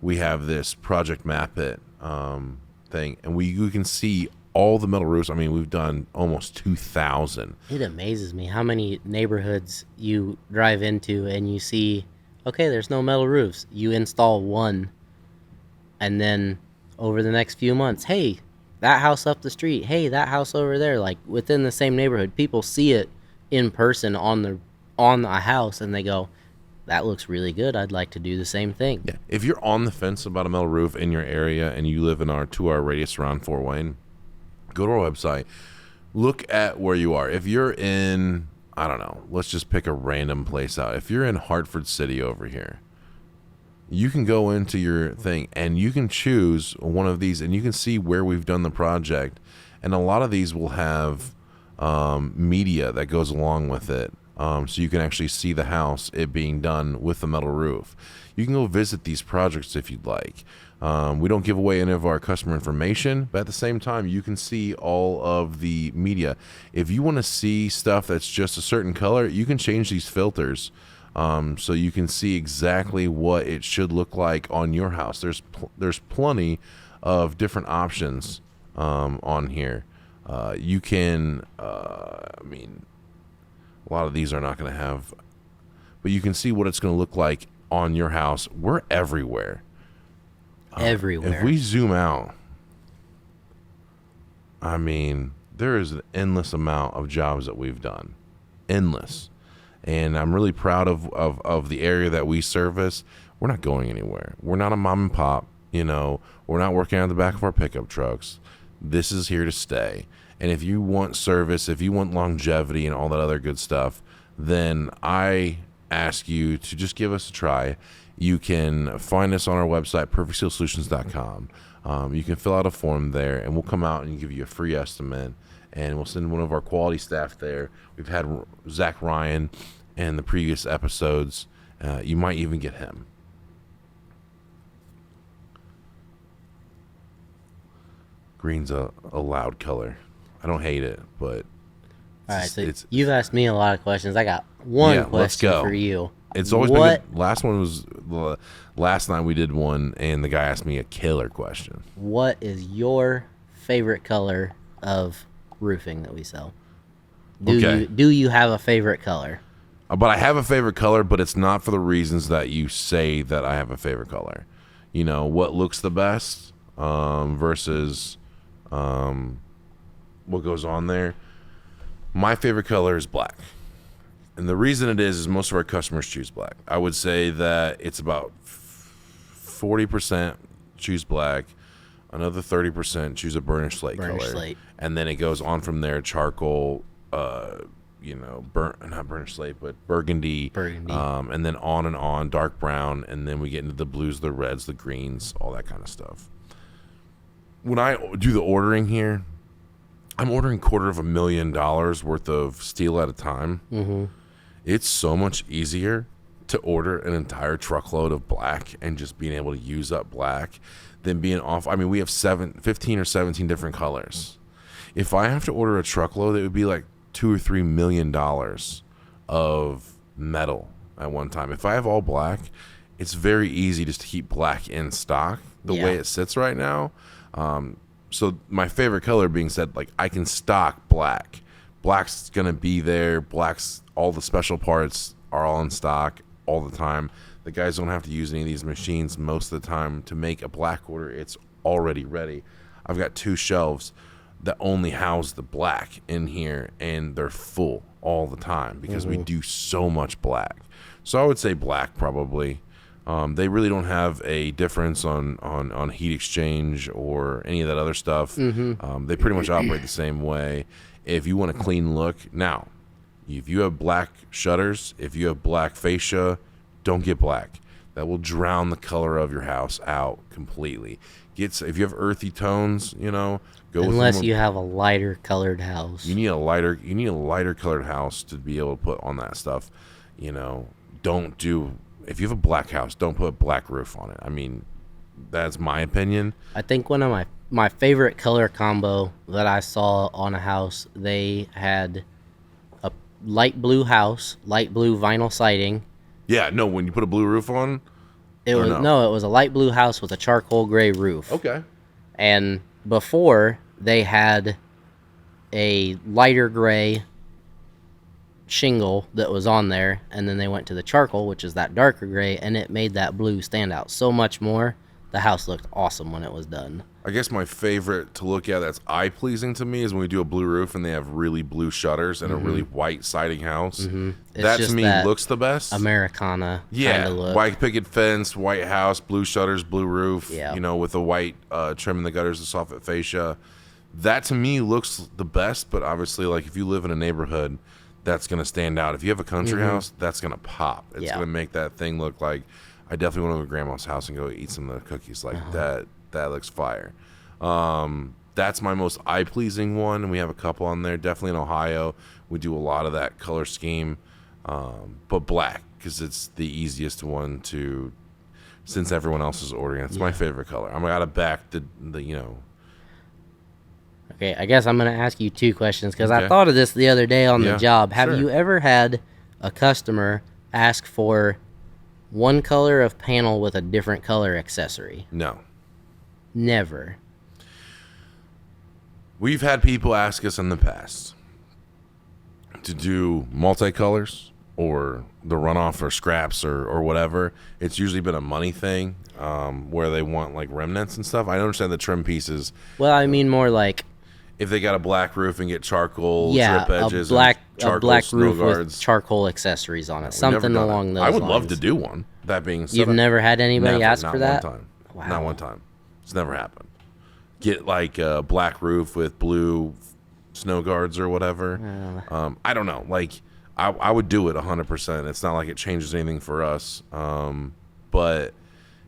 we have this Project Map It thing, and you can see all the metal roofs. I mean, we've done almost 2,000. It amazes me how many neighborhoods you drive into and you see, okay, there's no metal roofs. You install one, and then over the next few months, hey, that house up the street, hey, that house over there, like within the same neighborhood, people see it in person on a house, and they go, that looks really good. I'd like to do the same thing. Yeah. If you're on the fence about a metal roof in your area and you live in our 2-hour radius around Fort Wayne, go to our website. Look at where you are. If you're in, I don't know, let's just pick a random place out. If you're in Hartford City over here, you can go into your thing and you can choose one of these and you can see where we've done the project. And a lot of these will have media that goes along with it. So you can actually see the house, it being done with the metal roof. You can go visit these projects if you'd like. We don't give away any of our customer information, but at the same time, you can see all of the media. If you want to see stuff that's just a certain color, you can change these filters so you can see exactly what it should look like on your house. There's plenty of different options on here. You can, a lot of these are not going to have, but you can see what it's going to look like on your house. We're everywhere. Everywhere. If we zoom out, there is an endless amount of jobs that we've done. Endless. And I'm really proud of the area that we service. We're not going anywhere. We're not a mom and pop. We're not working out the back of our pickup trucks. This is here to stay. And if you want service, if you want longevity and all that other good stuff, then I ask you to just give us a try. You can find us on our website, perfectsealsolutions.com. You can fill out a form there, and we'll come out and give you a free estimate, and we'll send one of our quality staff there. We've had Zach Ryan in the previous episodes. You might even get him. Green's a loud color. I don't hate it, but All right, so you've asked me a lot of questions. I got one question for you. It's always been good. Last one was last night we did one, and the guy asked me a killer question. What is your favorite color of roofing that we sell? Do you have a favorite color? But I have a favorite color, but it's not for the reasons that you say that I have a favorite color. You know, what looks the best versus what goes on there. My favorite color is black. And the reason it is most of our customers choose black. I would say that it's about 40% choose black, another 30% choose a burnished slate color. Slate. And then it goes on from there, charcoal, not burnished slate, but burgundy. And then on, dark brown, and then we get into the blues, the reds, the greens, all that kind of stuff. When I do the ordering here, I'm ordering $250,000 worth of steel at a time. Mm-hmm. It's so much easier to order an entire truckload of black and just being able to use up black than being off. I mean, we have 15 or 17 different colors. If I have to order a truckload, it would be like $2 or $3 million of metal at one time. If I have all black, it's very easy just to keep black in stock the way it sits right now. So my favorite color being said, like I can stock black. Black's going to be there. Black's all the special parts are all in stock all the time. The guys don't have to use any of these machines most of the time to make a black order. It's already ready. I've got 2 shelves that only house the black in here, and they're full all the time because we do so much black. So I would say black probably. They really don't have a difference on heat exchange or any of that other stuff. They pretty much operate the same way. If you want a clean look, now, if you have black shutters, if you have black fascia, don't get black. That will drown the color of your house out completely. If you have earthy tones, go unless you have a lighter colored house. You need a lighter colored house to be able to put on that stuff. If you have a black house, don't put a black roof on it. I mean, that's my opinion. I think one of my favorite color combo that I saw on a house, they had a light blue house, light blue vinyl siding. Yeah, no, when you put a blue roof on? It was a light blue house with a charcoal gray roof. Okay. And before, they had a lighter gray shingle that was on there, and then they went to the charcoal, which is that darker gray, and it made that blue stand out so much more. The house looked awesome when it was done. I guess my favorite to look at that's eye-pleasing to me is when we do a blue roof and they have really blue shutters and a really white siding house. That to me looks the best. Americana kind of look. White picket fence, white house, blue shutters, blue roof, with a white trim in the gutters, the soffit fascia. That to me looks the best, but obviously, like if you live in a neighborhood, that's going to stand out. If you have a country house, that's going to pop. It's going to make that thing look like, I definitely want to go to grandma's house and go eat some of the cookies like that. That looks fire. That's my most eye-pleasing one, and we have a couple on there. Definitely in Ohio, we do a lot of that color scheme, but black because it's the easiest one to. Since everyone else is ordering, it's my favorite color. I'm gotta back the. Okay, I guess I'm gonna ask you 2 questions because I thought of this the other day on the job. Have you ever had a customer ask for one color of panel with a different color accessory? No. Never. We've had people ask us in the past to do multicolors or the runoff or scraps or whatever. It's usually been a money thing where they want like remnants and stuff. I understand the trim pieces. Well, I mean more like if they got a black roof and get charcoal drip edges, a black roof with charcoal accessories on it, something along those lines. I would love to do one. That being said, you've never had anybody ask for that? Not one time. Wow. Not one time. It's never happened. Get like a black roof with blue snow guards or whatever. I don't know. Like I would do it 100%. It's not like it changes anything for us. But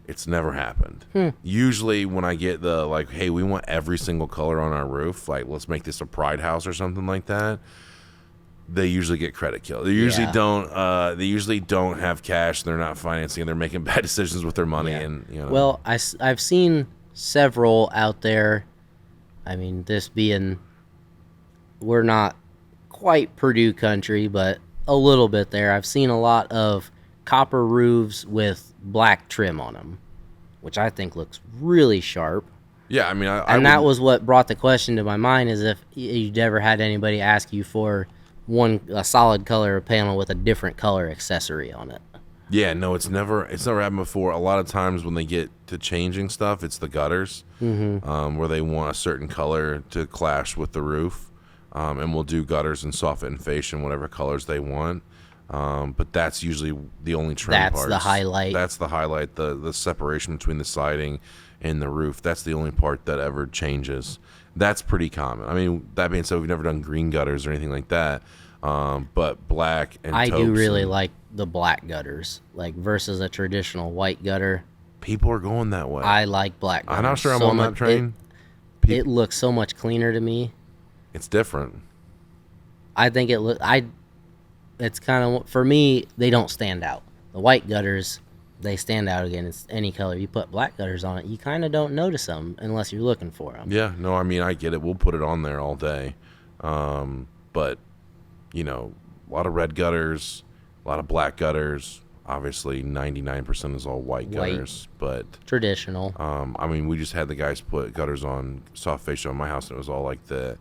it's never happened. Usually when I get the like, hey, we want every single color on our roof. Like, let's make this a pride house or something like that. They usually get credit killed. They usually don't. They usually don't have cash. They're not financing. And they're making bad decisions with their money. And well, I've seen several out there I mean, this being, we're not quite Purdue country, but a little bit there. I've seen a lot of copper roofs with black trim on them, which I think looks really sharp. Yeah, I mean, And that was what brought the question to my mind, is if you'd ever had anybody ask you for a solid color panel with a different color accessory on it. Yeah, no, it's never happened before. A lot of times when they get to changing stuff, it's the gutters, where they want a certain color to clash with the roof, and we'll do gutters and soffit and fascia, whatever colors they want. But that's usually the only trim That's parts. the highlight. That's the highlight. The separation between the siding and the roof. That's the only part that ever changes. That's pretty common. I mean, that being said, we've never done green gutters or anything like that. But black and I do taupes really and like the black gutters, like versus a traditional white gutter. people are going that way. I like black gutters. I'm not sure I'm so on much, that train. It looks so much cleaner to me. It's different. I think it's kind of, for me, they don't stand out. The white gutters, they stand out against any color. You put black gutters on it, you kind of don't notice them unless you're looking for them. Yeah, no, I mean, I get it. We'll put it on there all day. But, you know, a lot of red gutters, a lot of black gutters. Obviously, 99% is all white gutters. But, Traditional. I mean, we just had the guys put gutters on soft fascia on my house, and it was all like the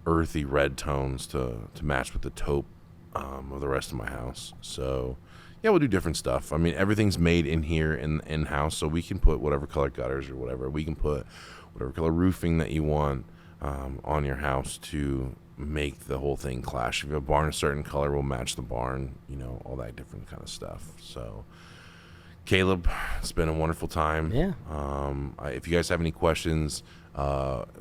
earthy red tones to match with the taupe of the rest of my house. So, yeah, we'll do different stuff. I mean, everything's made in here in-house, so we can put whatever color gutters or whatever. We can put whatever color roofing that you want on your house to make the whole thing clash. If you have a barn a certain color, we'll match the barn, you know, all that different kind of stuff. So, Kaleb, it's been a wonderful time. Yeah. If you guys have any questions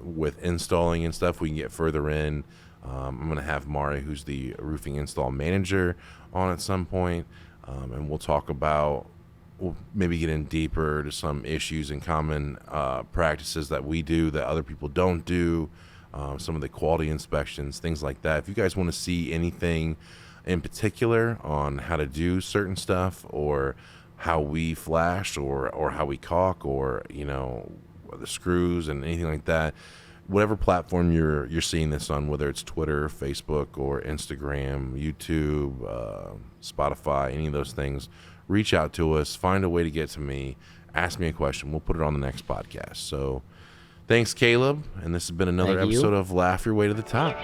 with installing and stuff, we can get further in. I'm going to have Mari, who's the roofing install manager, on at some point, and we'll talk about, we'll maybe get in deeper to some issues and common practices that we do that other people don't do, some of the quality inspections, things like that. If you guys want to see anything in particular on how to do certain stuff, or how we flash, or how we caulk, or, you know, the screws and anything like that, whatever platform you're seeing this on, whether it's Twitter, Facebook, or Instagram, YouTube, Spotify, any of those things, reach out to us, find a way to get to me, ask me a question. We'll put it on the next podcast. So thanks, Kaleb, and this has been another Thank you. episode of Laugh Your Way to the Top.